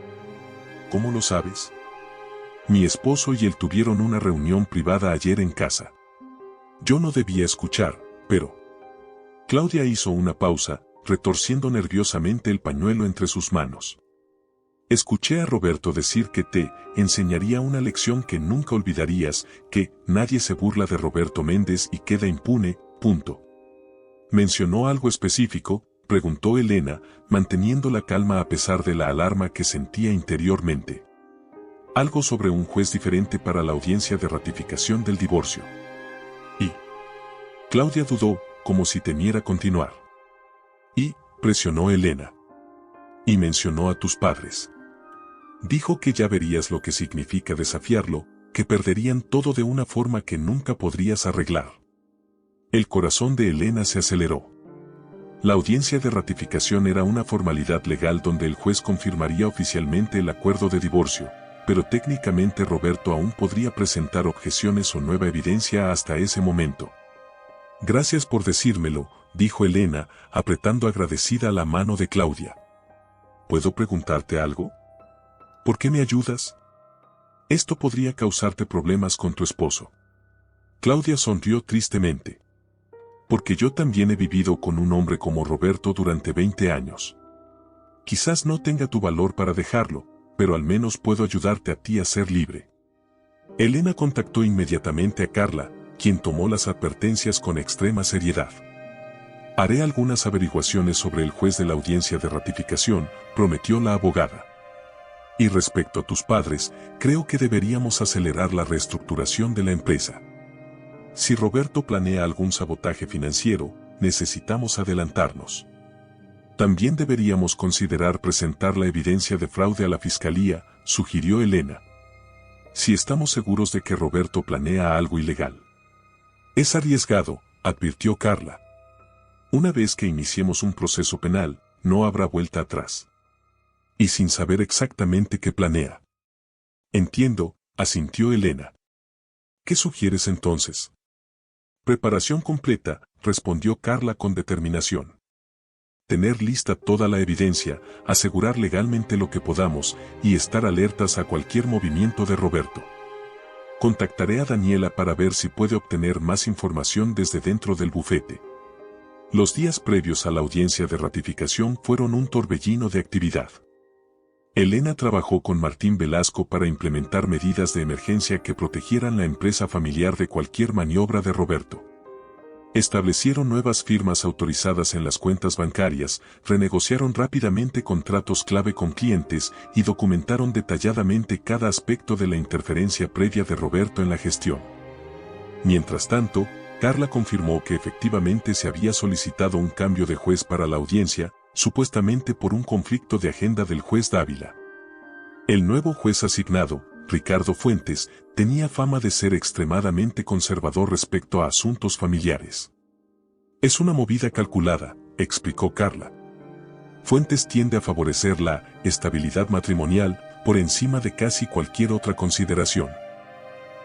¿Cómo lo sabes? Mi esposo y él tuvieron una reunión privada ayer en casa. Yo no debía escuchar, pero... Claudia hizo una pausa, retorciendo nerviosamente el pañuelo entre sus manos. Escuché a Roberto decir que te enseñaría una lección que nunca olvidarías, que nadie se burla de Roberto Méndez y queda impune, punto. ¿Mencionó algo específico?, preguntó Elena, manteniendo la calma a pesar de la alarma que sentía interiormente. Algo sobre un juez diferente para la audiencia de ratificación del divorcio. Y Claudia dudó, como si temiera continuar. Y presionó Elena. Y mencionó a tus padres. Dijo que ya verías lo que significa desafiarlo, que perderían todo de una forma que nunca podrías arreglar. El corazón de Elena se aceleró. La audiencia de ratificación era una formalidad legal donde el juez confirmaría oficialmente el acuerdo de divorcio, pero técnicamente Roberto aún podría presentar objeciones o nueva evidencia hasta ese momento. Gracias por decírmelo, dijo Elena, apretando agradecida la mano de Claudia. ¿Puedo preguntarte algo? ¿Por qué me ayudas? Esto podría causarte problemas con tu esposo. Claudia sonrió tristemente. Porque yo también he vivido con un hombre como Roberto durante 20 años. Quizás no tenga tu valor para dejarlo, pero al menos puedo ayudarte a ti a ser libre. Elena contactó inmediatamente a Carla, quien tomó las advertencias con extrema seriedad. Haré algunas averiguaciones sobre el juez de la audiencia de ratificación, prometió la abogada. Y respecto a tus padres, creo que deberíamos acelerar la reestructuración de la empresa. Si Roberto planea algún sabotaje financiero, necesitamos adelantarnos. También deberíamos considerar presentar la evidencia de fraude a la fiscalía, sugirió Elena. Si estamos seguros de que Roberto planea algo ilegal. Es arriesgado, advirtió Carla. Una vez que iniciemos un proceso penal, no habrá vuelta atrás. Y sin saber exactamente qué planea. Entiendo, asintió Elena. ¿Qué sugieres entonces? Preparación completa, respondió Carla con determinación. Tener lista toda la evidencia, asegurar legalmente lo que podamos y estar alertas a cualquier movimiento de Roberto. Contactaré a Daniela para ver si puede obtener más información desde dentro del bufete. Los días previos a la audiencia de ratificación fueron un torbellino de actividad. Elena trabajó con Martín Velasco para implementar medidas de emergencia que protegieran la empresa familiar de cualquier maniobra de Roberto. Establecieron nuevas firmas autorizadas en las cuentas bancarias, renegociaron rápidamente contratos clave con clientes y documentaron detalladamente cada aspecto de la interferencia previa de Roberto en la gestión. Mientras tanto, Carla confirmó que efectivamente se había solicitado un cambio de juez para la audiencia, supuestamente por un conflicto de agenda del juez Dávila. El nuevo juez asignado, Ricardo Fuentes, tenía fama de ser extremadamente conservador respecto a asuntos familiares. Es una movida calculada, explicó Carla. Fuentes tiende a favorecer la estabilidad matrimonial por encima de casi cualquier otra consideración.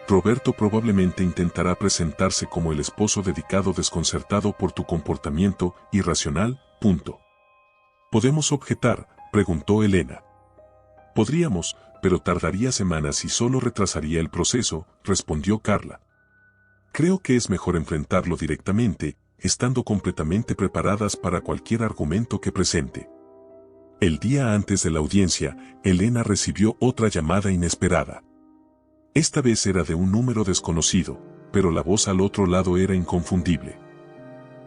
Roberto probablemente intentará presentarse como el esposo dedicado desconcertado por tu comportamiento irracional, punto. ¿Podemos objetar?, preguntó Elena. Podríamos, pero tardaría semanas y solo retrasaría el proceso, respondió Carla. Creo que es mejor enfrentarlo directamente, estando completamente preparadas para cualquier argumento que presente. El día antes de la audiencia, Elena recibió otra llamada inesperada. Esta vez era de un número desconocido, pero la voz al otro lado era inconfundible.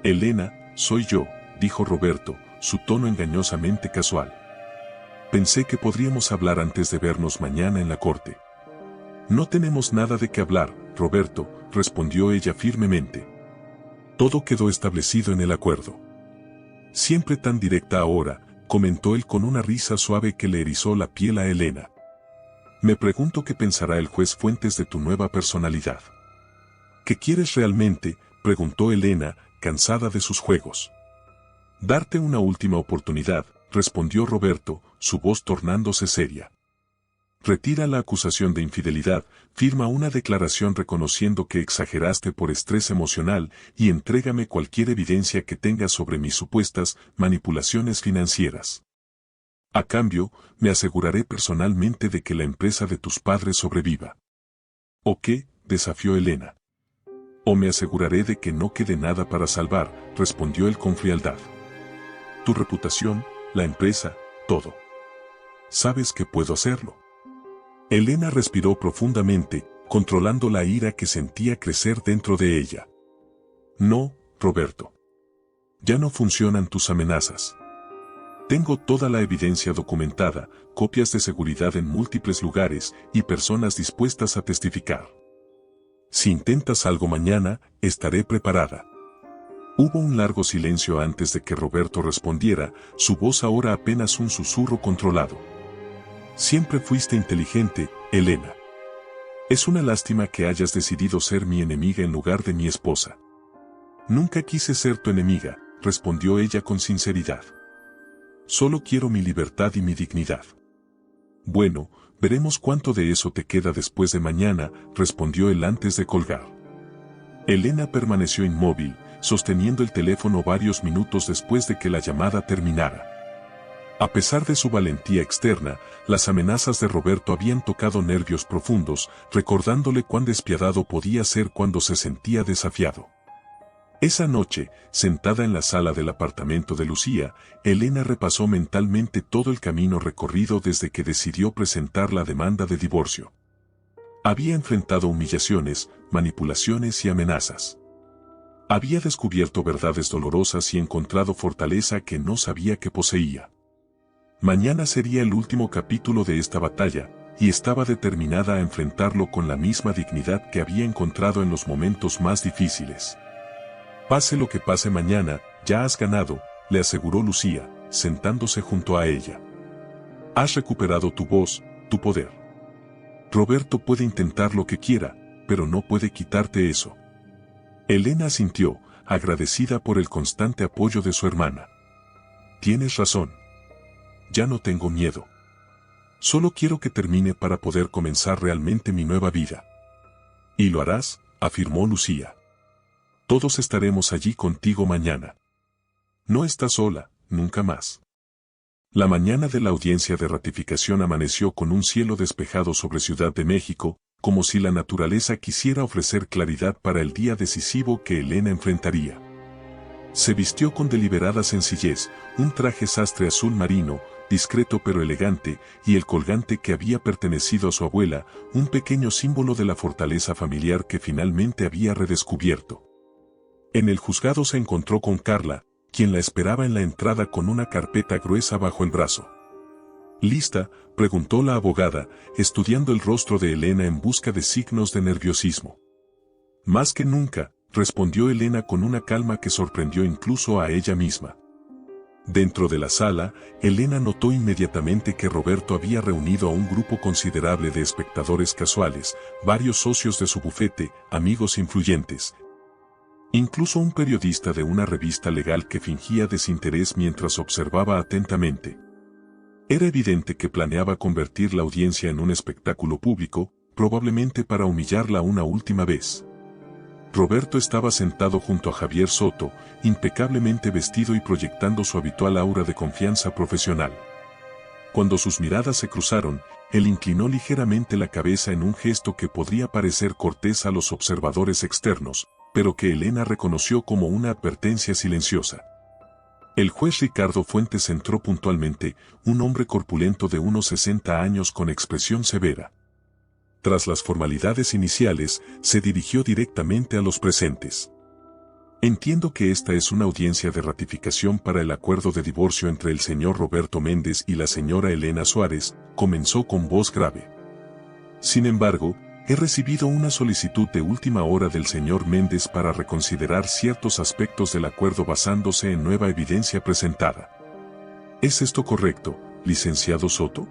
Elena, soy yo, dijo Roberto, su tono engañosamente casual. Pensé que podríamos hablar antes de vernos mañana en la corte. No tenemos nada de qué hablar, Roberto, respondió ella firmemente. Todo quedó establecido en el acuerdo. Siempre tan directa ahora, comentó él con una risa suave que le erizó la piel a Elena. Me pregunto qué pensará el juez Fuentes de tu nueva personalidad. ¿Qué quieres realmente?, preguntó Elena, cansada de sus juegos. Darte una última oportunidad, respondió Roberto, su voz tornándose seria. Retira la acusación de infidelidad, firma una declaración reconociendo que exageraste por estrés emocional y entrégame cualquier evidencia que tengas sobre mis supuestas manipulaciones financieras. A cambio, me aseguraré personalmente de que la empresa de tus padres sobreviva. ¿O qué?, desafió Elena. O me aseguraré de que no quede nada para salvar, respondió él con frialdad. Tu reputación, la empresa, todo. Sabes que puedo hacerlo. Elena respiró profundamente, controlando la ira que sentía crecer dentro de ella. No, Roberto. Ya no funcionan tus amenazas. Tengo toda la evidencia documentada, copias de seguridad en múltiples lugares y personas dispuestas a testificar. Si intentas algo mañana, estaré preparada. Hubo un largo silencio antes de que Roberto respondiera, su voz ahora apenas un susurro controlado. Siempre fuiste inteligente, Elena. Es una lástima que hayas decidido ser mi enemiga en lugar de mi esposa. Nunca quise ser tu enemiga, respondió ella con sinceridad. Solo quiero mi libertad y mi dignidad. Bueno, veremos cuánto de eso te queda después de mañana, respondió él antes de colgar. Elena permaneció inmóvil, sosteniendo el teléfono varios minutos después de que la llamada terminara. A pesar de su valentía externa, las amenazas de Roberto habían tocado nervios profundos, recordándole cuán despiadado podía ser cuando se sentía desafiado. Esa noche, sentada en la sala del apartamento de Lucía, Elena repasó mentalmente todo el camino recorrido desde que decidió presentar la demanda de divorcio. Había enfrentado humillaciones, manipulaciones y amenazas. Había descubierto verdades dolorosas y encontrado fortaleza que no sabía que poseía. Mañana sería el último capítulo de esta batalla, y estaba determinada a enfrentarlo con la misma dignidad que había encontrado en los momentos más difíciles. Pase lo que pase mañana, ya has ganado, le aseguró Lucía, sentándose junto a ella. Has recuperado tu voz, tu poder. Roberto puede intentar lo que quiera, pero no puede quitarte eso. Elena asintió, agradecida por el constante apoyo de su hermana. Tienes razón. Ya no tengo miedo. Solo quiero que termine para poder comenzar realmente mi nueva vida. Y lo harás, afirmó Lucía. Todos estaremos allí contigo mañana. No estás sola, nunca más. La mañana de la audiencia de ratificación amaneció con un cielo despejado sobre Ciudad de México, como si la naturaleza quisiera ofrecer claridad para el día decisivo que Elena enfrentaría. Se vistió con deliberada sencillez, un traje sastre azul marino, discreto pero elegante, y el colgante que había pertenecido a su abuela, un pequeño símbolo de la fortaleza familiar que finalmente había redescubierto. En el juzgado se encontró con Carla, quien la esperaba en la entrada con una carpeta gruesa bajo el brazo. ¿Lista?, preguntó la abogada, estudiando el rostro de Elena en busca de signos de nerviosismo. Más que nunca, respondió Elena con una calma que sorprendió incluso a ella misma. Dentro de la sala, Elena notó inmediatamente que Roberto había reunido a un grupo considerable de espectadores casuales, varios socios de su bufete, amigos influyentes. Incluso un periodista de una revista legal que fingía desinterés mientras observaba atentamente. Era evidente que planeaba convertir la audiencia en un espectáculo público, probablemente para humillarla una última vez. Roberto estaba sentado junto a Javier Soto, impecablemente vestido y proyectando su habitual aura de confianza profesional. Cuando sus miradas se cruzaron, él inclinó ligeramente la cabeza en un gesto que podría parecer cortés a los observadores externos, pero que Elena reconoció como una advertencia silenciosa. El juez Ricardo Fuentes entró puntualmente, un hombre corpulento de unos 60 años con expresión severa. Tras las formalidades iniciales, se dirigió directamente a los presentes. Entiendo que esta es una audiencia de ratificación para el acuerdo de divorcio entre el señor Roberto Méndez y la señora Elena Suárez, comenzó con voz grave. Sin embargo, he recibido una solicitud de última hora del señor Méndez para reconsiderar ciertos aspectos del acuerdo basándose en nueva evidencia presentada. ¿Es esto correcto, licenciado Soto?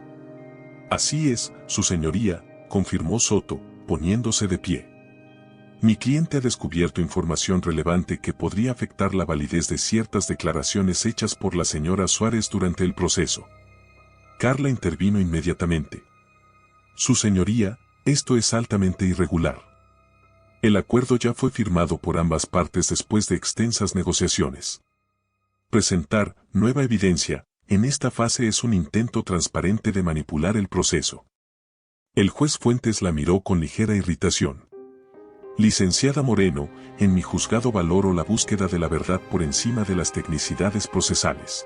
Así es, su señoría, confirmó Soto, poniéndose de pie. Mi cliente ha descubierto información relevante que podría afectar la validez de ciertas declaraciones hechas por la señora Suárez durante el proceso. Carla intervino inmediatamente. Su señoría, esto es altamente irregular. El acuerdo ya fue firmado por ambas partes después de extensas negociaciones. Presentar nueva evidencia en esta fase es un intento transparente de manipular el proceso. El juez Fuentes la miró con ligera irritación. Licenciada Moreno, en mi juzgado valoro la búsqueda de la verdad por encima de las tecnicidades procesales.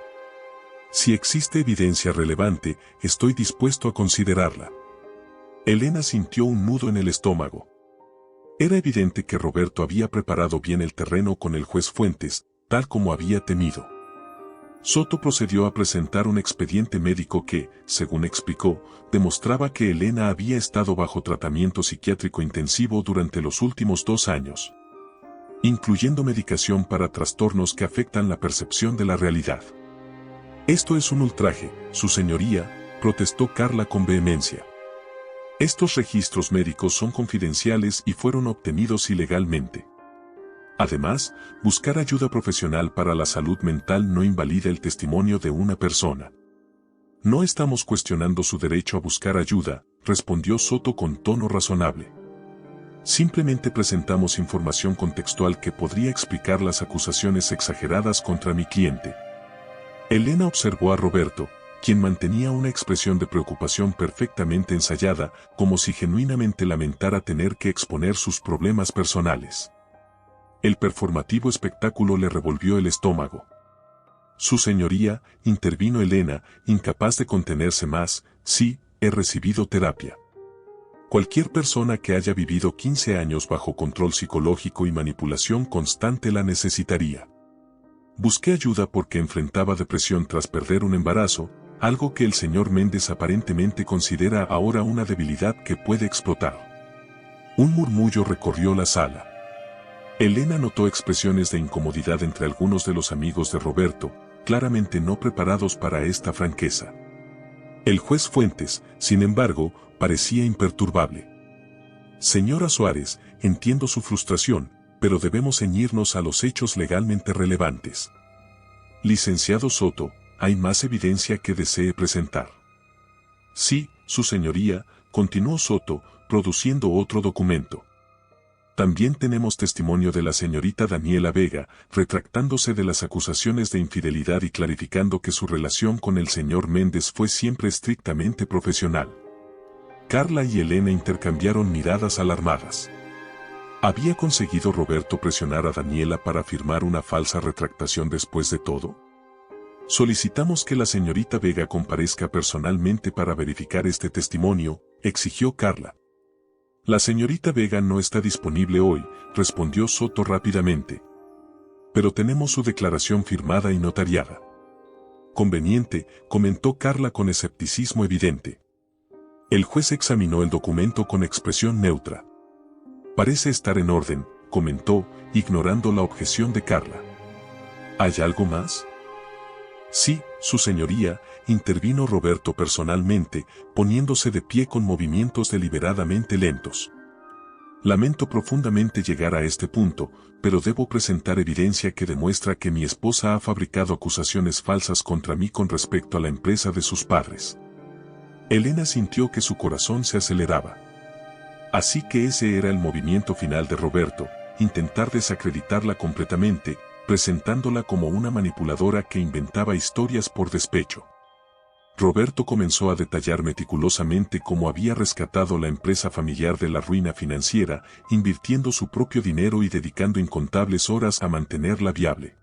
Si existe evidencia relevante, estoy dispuesto a considerarla. Elena sintió un nudo en el estómago. Era evidente que Roberto había preparado bien el terreno con el juez Fuentes, tal como había temido. Soto procedió a presentar un expediente médico que, según explicó, demostraba que Elena había estado bajo tratamiento psiquiátrico intensivo durante los últimos 2 años, incluyendo medicación para trastornos que afectan la percepción de la realidad. Esto es un ultraje, su señoría, protestó Carla con vehemencia. Estos registros médicos son confidenciales y fueron obtenidos ilegalmente. Además, buscar ayuda profesional para la salud mental no invalida el testimonio de una persona. No estamos cuestionando su derecho a buscar ayuda, respondió Soto con tono razonable. Simplemente presentamos información contextual que podría explicar las acusaciones exageradas contra mi cliente. Elena observó a Roberto, quien mantenía una expresión de preocupación perfectamente ensayada, como si genuinamente lamentara tener que exponer sus problemas personales. El performativo espectáculo le revolvió el estómago. Su señoría, intervino Elena, incapaz de contenerse más, sí, he recibido terapia. Cualquier persona que haya vivido 15 años bajo control psicológico y manipulación constante la necesitaría. Busqué ayuda porque enfrentaba depresión tras perder un embarazo, algo que el señor Méndez aparentemente considera ahora una debilidad que puede explotar. Un murmullo recorrió la sala. Elena notó expresiones de incomodidad entre algunos de los amigos de Roberto, claramente no preparados para esta franqueza. El juez Fuentes, sin embargo, parecía imperturbable. Señora Suárez, entiendo su frustración, pero debemos ceñirnos a los hechos legalmente relevantes. Licenciado Soto, ¿hay más evidencia que desee presentar? Sí, su señoría, continuó Soto, produciendo otro documento. También tenemos testimonio de la señorita Daniela Vega, retractándose de las acusaciones de infidelidad y clarificando que su relación con el señor Méndez fue siempre estrictamente profesional. Carla y Elena intercambiaron miradas alarmadas. ¿Había conseguido Roberto presionar a Daniela para firmar una falsa retractación después de todo? Solicitamos que la señorita Vega comparezca personalmente para verificar este testimonio, exigió Carla. La señorita Vega no está disponible hoy, respondió Soto rápidamente. Pero tenemos su declaración firmada y notariada. Conveniente, comentó Carla con escepticismo evidente. El juez examinó el documento con expresión neutra. Parece estar en orden, comentó, ignorando la objeción de Carla. ¿Hay algo más? Sí, su señoría, intervino Roberto personalmente, poniéndose de pie con movimientos deliberadamente lentos. Lamento profundamente llegar a este punto, pero debo presentar evidencia que demuestra que mi esposa ha fabricado acusaciones falsas contra mí con respecto a la empresa de sus padres. Elena sintió que su corazón se aceleraba. Así que ese era el movimiento final de Roberto, intentar desacreditarla completamente, presentándola como una manipuladora que inventaba historias por despecho. Roberto comenzó a detallar meticulosamente cómo había rescatado la empresa familiar de la ruina financiera, invirtiendo su propio dinero y dedicando incontables horas a mantenerla viable.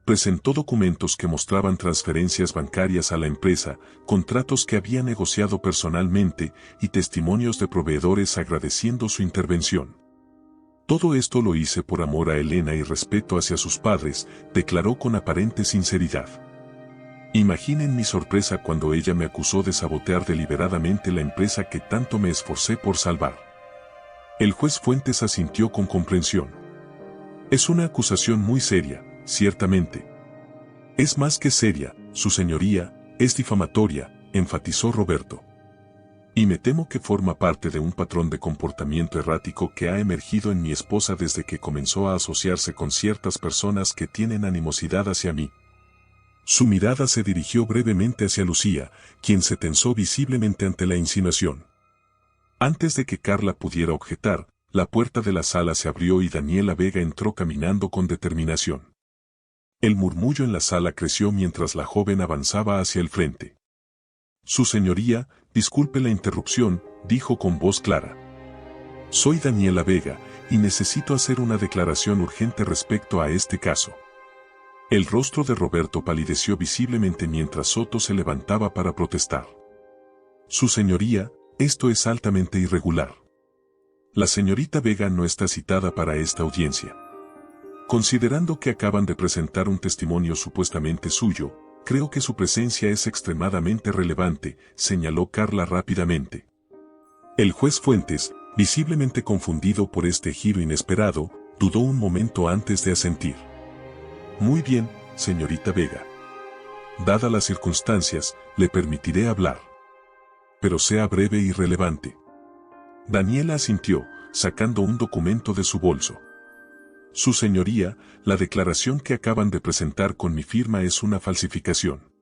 Presentó documentos que mostraban transferencias bancarias a la empresa, contratos que había negociado personalmente y testimonios de proveedores agradeciendo su intervención. Todo esto lo hice por amor a Elena y respeto hacia sus padres, declaró con aparente sinceridad. Imaginen mi sorpresa cuando ella me acusó de sabotear deliberadamente la empresa que tanto me esforcé por salvar. El juez Fuentes asintió con comprensión. Es una acusación muy seria, ciertamente. Es más que seria, su señoría, es difamatoria, enfatizó Roberto. Y me temo que forma parte de un patrón de comportamiento errático que ha emergido en mi esposa desde que comenzó a asociarse con ciertas personas que tienen animosidad hacia mí. Su mirada se dirigió brevemente hacia Lucía, quien se tensó visiblemente ante la insinuación. Antes de que Carla pudiera objetar, la puerta de la sala se abrió y Daniela Vega entró caminando con determinación. El murmullo en la sala creció mientras la joven avanzaba hacia el frente. Su señoría, disculpe la interrupción, dijo con voz clara. Soy Daniela Vega, y necesito hacer una declaración urgente respecto a este caso. El rostro de Roberto palideció visiblemente mientras Soto se levantaba para protestar. Su señoría, esto es altamente irregular. La señorita Vega no está citada para esta audiencia. Considerando que acaban de presentar un testimonio supuestamente suyo, creo que su presencia es extremadamente relevante, señaló Carla rápidamente. El juez Fuentes, visiblemente confundido por este giro inesperado, dudó un momento antes de asentir. Muy bien, señorita Vega. Dadas las circunstancias, le permitiré hablar. Pero sea breve y relevante. Daniela asintió, sacando un documento de su bolso. Su señoría, la declaración que acaban de presentar con mi firma es una falsificación.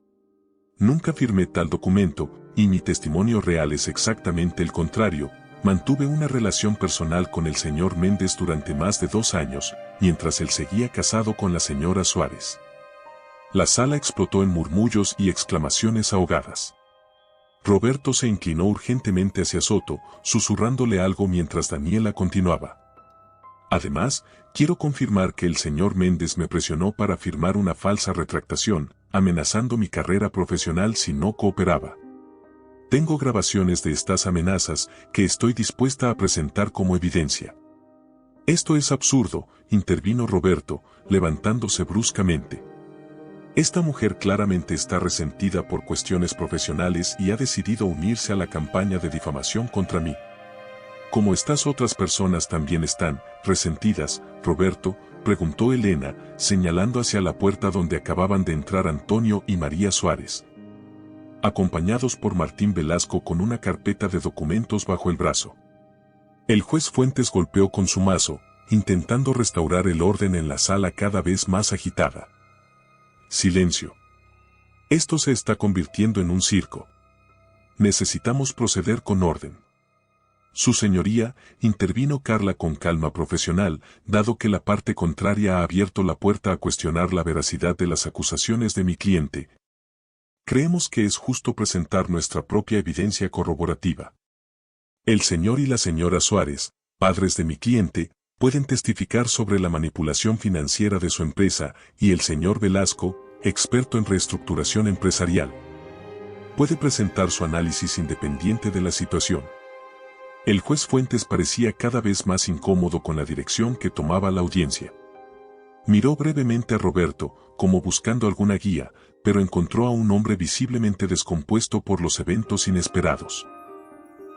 Nunca firmé tal documento, y mi testimonio real es exactamente el contrario. Mantuve una relación personal con el señor Méndez durante más de 2 años, mientras él seguía casado con la señora Suárez. La sala explotó en murmullos y exclamaciones ahogadas. Roberto se inclinó urgentemente hacia Soto, susurrándole algo mientras Daniela continuaba. Además, quiero confirmar que el señor Méndez me presionó para firmar una falsa retractación, amenazando mi carrera profesional si no cooperaba. Tengo grabaciones de estas amenazas que estoy dispuesta a presentar como evidencia. Esto es absurdo, intervino Roberto, levantándose bruscamente. Esta mujer claramente está resentida por cuestiones profesionales y ha decidido unirse a la campaña de difamación contra mí. Como estas otras personas también están resentidas, Roberto, preguntó Elena, señalando hacia la puerta donde acababan de entrar Antonio y María Suárez, acompañados por Martín Velasco con una carpeta de documentos bajo el brazo. El juez Fuentes golpeó con su mazo, intentando restaurar el orden en la sala cada vez más agitada. Silencio. Esto se está convirtiendo en un circo. Necesitamos proceder con orden. Su señoría, intervino Carla con calma profesional, dado que la parte contraria ha abierto la puerta a cuestionar la veracidad de las acusaciones de mi cliente. Creemos que es justo presentar nuestra propia evidencia corroborativa. El señor y la señora Suárez, padres de mi cliente, pueden testificar sobre la manipulación financiera de su empresa, y el señor Velasco, experto en reestructuración empresarial, puede presentar su análisis independiente de la situación. El juez Fuentes parecía cada vez más incómodo con la dirección que tomaba la audiencia. Miró brevemente a Roberto, como buscando alguna guía, pero encontró a un hombre visiblemente descompuesto por los eventos inesperados.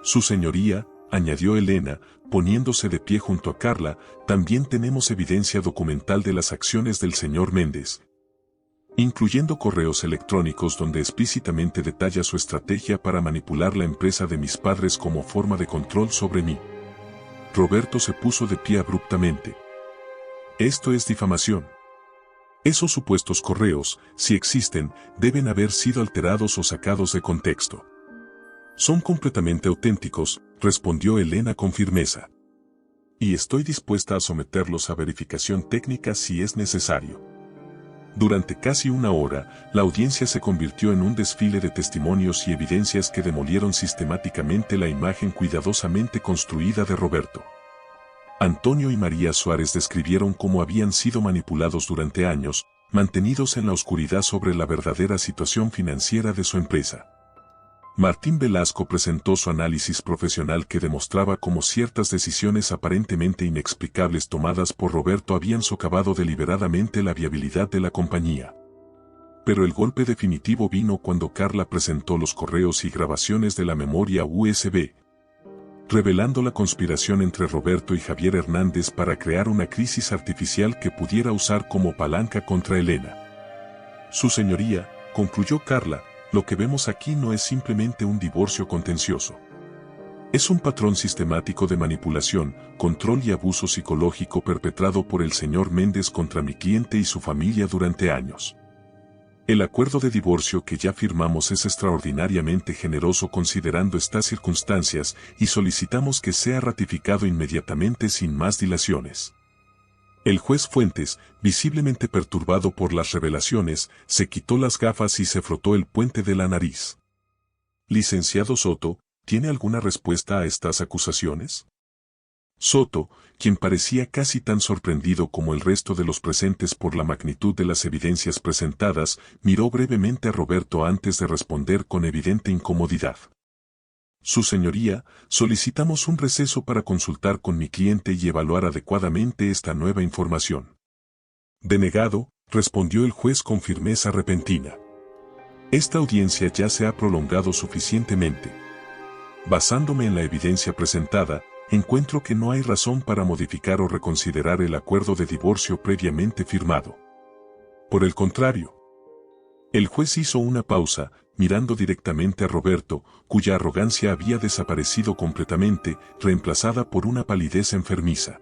Su señoría, añadió Elena, poniéndose de pie junto a Carla, también tenemos evidencia documental de las acciones del señor Méndez, incluyendo correos electrónicos donde explícitamente detalla su estrategia para manipular la empresa de mis padres como forma de control sobre mí. Roberto se puso de pie abruptamente. Esto es difamación. Esos supuestos correos, si existen, deben haber sido alterados o sacados de contexto. Son completamente auténticos, respondió Elena con firmeza. Y estoy dispuesta a someterlos a verificación técnica si es necesario. Durante casi una hora, la audiencia se convirtió en un desfile de testimonios y evidencias que demolieron sistemáticamente la imagen cuidadosamente construida de Roberto. Antonio y María Suárez describieron cómo habían sido manipulados durante años, mantenidos en la oscuridad sobre la verdadera situación financiera de su empresa. Martín Velasco presentó su análisis profesional que demostraba cómo ciertas decisiones aparentemente inexplicables tomadas por Roberto habían socavado deliberadamente la viabilidad de la compañía. Pero el golpe definitivo vino cuando Carla presentó los correos y grabaciones de la memoria USB, revelando la conspiración entre Roberto y Javier Hernández para crear una crisis artificial que pudiera usar como palanca contra Elena. Su señoría, concluyó Carla, lo que vemos aquí no es simplemente un divorcio contencioso. Es un patrón sistemático de manipulación, control y abuso psicológico perpetrado por el señor Méndez contra mi cliente y su familia durante años. El acuerdo de divorcio que ya firmamos es extraordinariamente generoso considerando estas circunstancias y solicitamos que sea ratificado inmediatamente sin más dilaciones. El juez Fuentes, visiblemente perturbado por las revelaciones, se quitó las gafas y se frotó el puente de la nariz. Licenciado Soto, ¿tiene alguna respuesta a estas acusaciones? Soto, quien parecía casi tan sorprendido como el resto de los presentes por la magnitud de las evidencias presentadas, miró brevemente a Roberto antes de responder con evidente incomodidad. Su señoría, solicitamos un receso para consultar con mi cliente y evaluar adecuadamente esta nueva información. Denegado, respondió el juez con firmeza repentina. Esta audiencia ya se ha prolongado suficientemente. Basándome en la evidencia presentada, encuentro que no hay razón para modificar o reconsiderar el acuerdo de divorcio previamente firmado. Por el contrario, el juez hizo una pausa, mirando directamente a Roberto, cuya arrogancia había desaparecido completamente, reemplazada por una palidez enfermiza.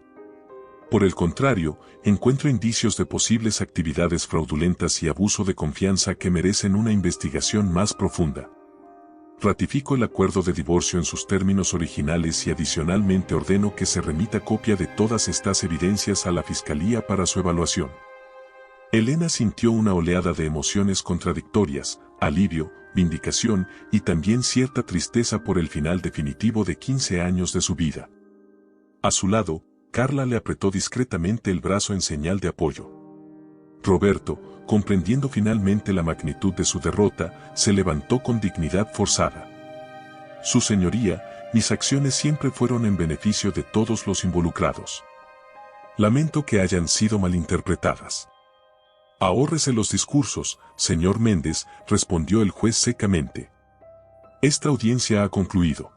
Por el contrario, encuentro indicios de posibles actividades fraudulentas y abuso de confianza que merecen una investigación más profunda. Ratifico el acuerdo de divorcio en sus términos originales y adicionalmente ordeno que se remita copia de todas estas evidencias a la Fiscalía para su evaluación. Elena sintió una oleada de emociones contradictorias, alivio, vindicación y también cierta tristeza por el final definitivo de 15 años de su vida. A su lado, Carla le apretó discretamente el brazo en señal de apoyo. Roberto, comprendiendo finalmente la magnitud de su derrota, se levantó con dignidad forzada. Su señoría, mis acciones siempre fueron en beneficio de todos los involucrados. Lamento que hayan sido malinterpretadas. Ahórrese los discursos, señor Méndez, respondió el juez secamente. Esta audiencia ha concluido.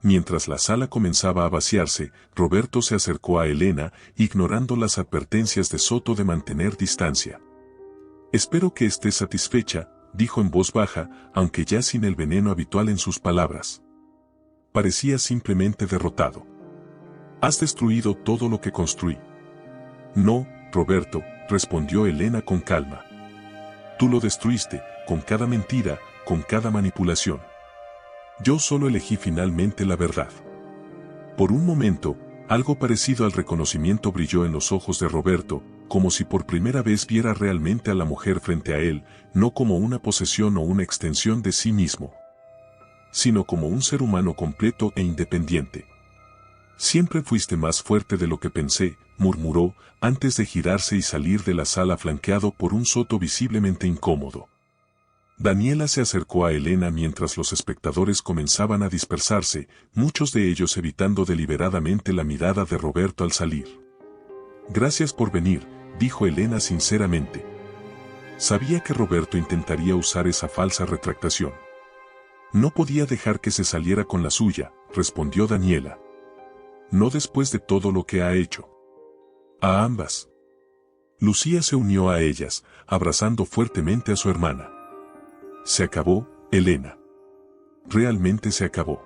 Mientras la sala comenzaba a vaciarse, Roberto se acercó a Elena, ignorando las advertencias de Soto de mantener distancia. Espero que estés satisfecha, dijo en voz baja, aunque ya sin el veneno habitual en sus palabras. Parecía simplemente derrotado. Has destruido todo lo que construí. No, Roberto, respondió Elena con calma. Tú lo destruiste, con cada mentira, con cada manipulación. Yo solo elegí finalmente la verdad. Por un momento, algo parecido al reconocimiento brilló en los ojos de Roberto, como si por primera vez viera realmente a la mujer frente a él, no como una posesión o una extensión de sí mismo, sino como un ser humano completo e independiente. Siempre fuiste más fuerte de lo que pensé, murmuró, antes de girarse y salir de la sala flanqueado por un Soto visiblemente incómodo. Daniela se acercó a Elena mientras los espectadores comenzaban a dispersarse, muchos de ellos evitando deliberadamente la mirada de Roberto al salir. Gracias por venir, dijo Elena sinceramente. Sabía que Roberto intentaría usar esa falsa retractación. No podía dejar que se saliera con la suya, respondió Daniela. No después de todo lo que ha hecho. A ambas. Lucía se unió a ellas, abrazando fuertemente a su hermana. Se acabó, Elena. Realmente se acabó.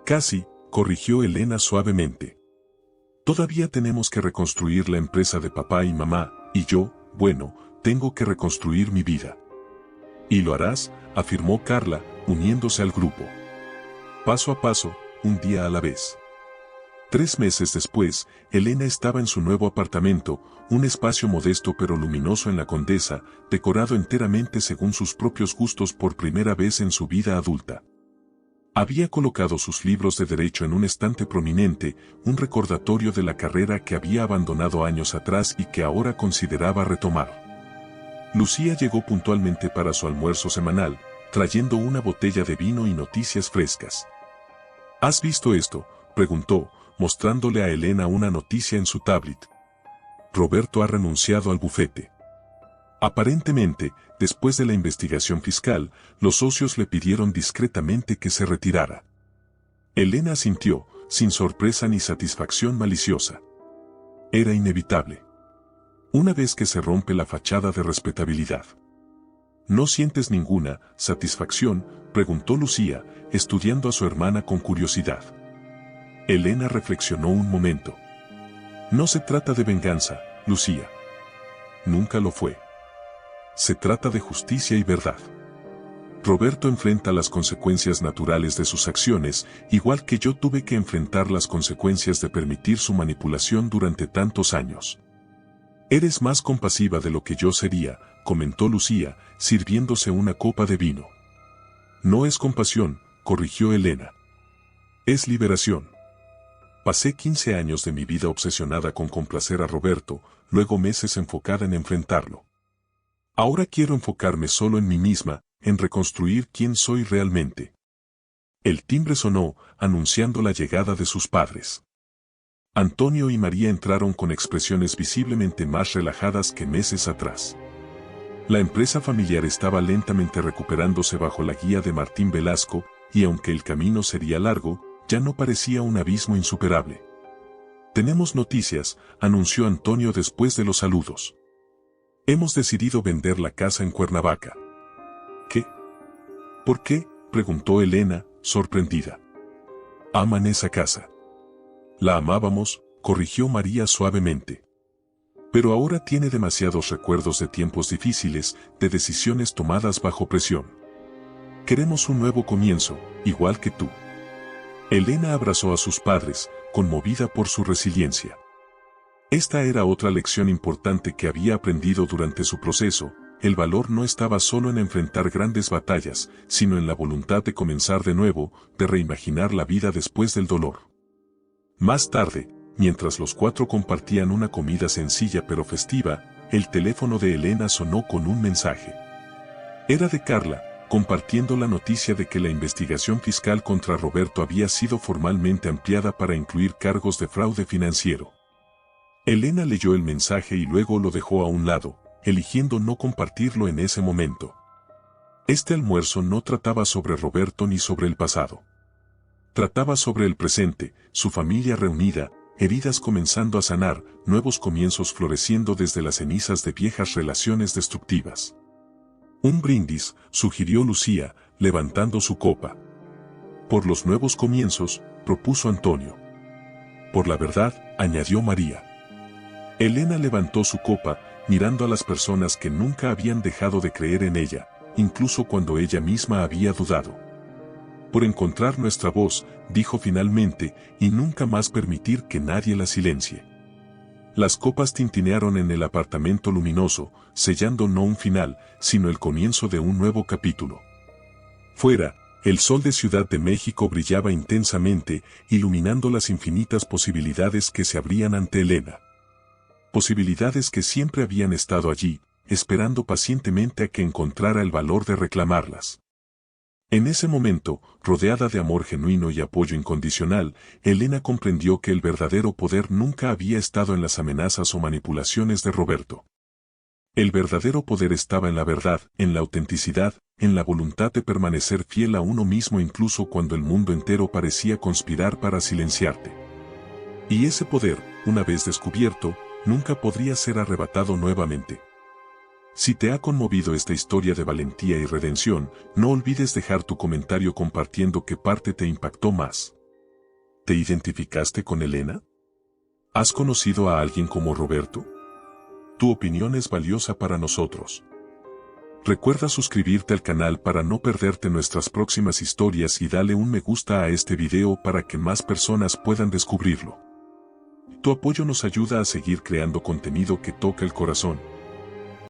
Casi, corrigió Elena suavemente. Todavía tenemos que reconstruir la empresa de papá y mamá, y yo, bueno, tengo que reconstruir mi vida. Y lo harás, afirmó Carla, uniéndose al grupo. Paso a paso, un día a la vez. 3 meses después, Elena estaba en su nuevo apartamento, un espacio modesto pero luminoso en la Condesa, decorado enteramente según sus propios gustos por primera vez en su vida adulta. Había colocado sus libros de derecho en un estante prominente, un recordatorio de la carrera que había abandonado años atrás y que ahora consideraba retomar. Lucía llegó puntualmente para su almuerzo semanal, trayendo una botella de vino y noticias frescas. ¿Has visto esto?, preguntó, mostrándole a Elena una noticia en su tablet. Roberto ha renunciado al bufete. Aparentemente, después de la investigación fiscal, los socios le pidieron discretamente que se retirara. Elena asintió, sin sorpresa ni satisfacción maliciosa. Era inevitable. Una vez que se rompe la fachada de respetabilidad. ¿No sientes ninguna satisfacción?, preguntó Lucía, estudiando a su hermana con curiosidad. Elena reflexionó un momento. No se trata de venganza, Lucía. Nunca lo fue. Se trata de justicia y verdad. Roberto enfrenta las consecuencias naturales de sus acciones, igual que yo tuve que enfrentar las consecuencias de permitir su manipulación durante tantos años. Eres más compasiva de lo que yo sería, comentó Lucía, sirviéndose una copa de vino. No es compasión, corrigió Elena. Es liberación. Pasé 15 años de mi vida obsesionada con complacer a Roberto, luego meses enfocada en enfrentarlo. Ahora quiero enfocarme solo en mí misma, en reconstruir quién soy realmente. El timbre sonó, anunciando la llegada de sus padres. Antonio y María entraron con expresiones visiblemente más relajadas que meses atrás. La empresa familiar estaba lentamente recuperándose bajo la guía de Martín Velasco, y aunque el camino sería largo, ya no parecía un abismo insuperable. Tenemos noticias, anunció Antonio después de los saludos. Hemos decidido vender la casa en Cuernavaca. ¿Qué? ¿Por qué?, preguntó Elena, sorprendida. Aman esa casa. La amábamos, corrigió María suavemente. Pero ahora tiene demasiados recuerdos de tiempos difíciles, de decisiones tomadas bajo presión. Queremos un nuevo comienzo, igual que tú. Elena abrazó a sus padres, conmovida por su resiliencia. Esta era otra lección importante que había aprendido durante su proceso. El valor no estaba solo en enfrentar grandes batallas, sino en la voluntad de comenzar de nuevo, de reimaginar la vida después del dolor. Más tarde, mientras los cuatro compartían una comida sencilla pero festiva, el teléfono de Elena sonó con un mensaje. Era de Carla, compartiendo la noticia de que la investigación fiscal contra Roberto había sido formalmente ampliada para incluir cargos de fraude financiero. Elena leyó el mensaje y luego lo dejó a un lado, eligiendo no compartirlo en ese momento. Este almuerzo no trataba sobre Roberto ni sobre el pasado. Trataba sobre el presente, su familia reunida, heridas comenzando a sanar, nuevos comienzos floreciendo desde las cenizas de viejas relaciones destructivas. Un brindis, sugirió Lucía, levantando su copa. Por los nuevos comienzos, propuso Antonio. Por la verdad, añadió María. Elena levantó su copa, mirando a las personas que nunca habían dejado de creer en ella, incluso cuando ella misma había dudado. Por encontrar nuestra voz, dijo finalmente, y nunca más permitir que nadie la silencie. Las copas tintinearon en el apartamento luminoso, sellando no un final, sino el comienzo de un nuevo capítulo. Fuera, el sol de Ciudad de México brillaba intensamente, iluminando las infinitas posibilidades que se abrían ante Elena. Posibilidades que siempre habían estado allí, esperando pacientemente a que encontrara el valor de reclamarlas. En ese momento, rodeada de amor genuino y apoyo incondicional, Elena comprendió que el verdadero poder nunca había estado en las amenazas o manipulaciones de Roberto. El verdadero poder estaba en la verdad, en la autenticidad, en la voluntad de permanecer fiel a uno mismo incluso cuando el mundo entero parecía conspirar para silenciarte. Y ese poder, una vez descubierto, nunca podría ser arrebatado nuevamente. Si te ha conmovido esta historia de valentía y redención, no olvides dejar tu comentario compartiendo qué parte te impactó más. ¿Te identificaste con Elena? ¿Has conocido a alguien como Roberto? Tu opinión es valiosa para nosotros. Recuerda suscribirte al canal para no perderte nuestras próximas historias y dale un me gusta a este video para que más personas puedan descubrirlo. Tu apoyo nos ayuda a seguir creando contenido que toca el corazón.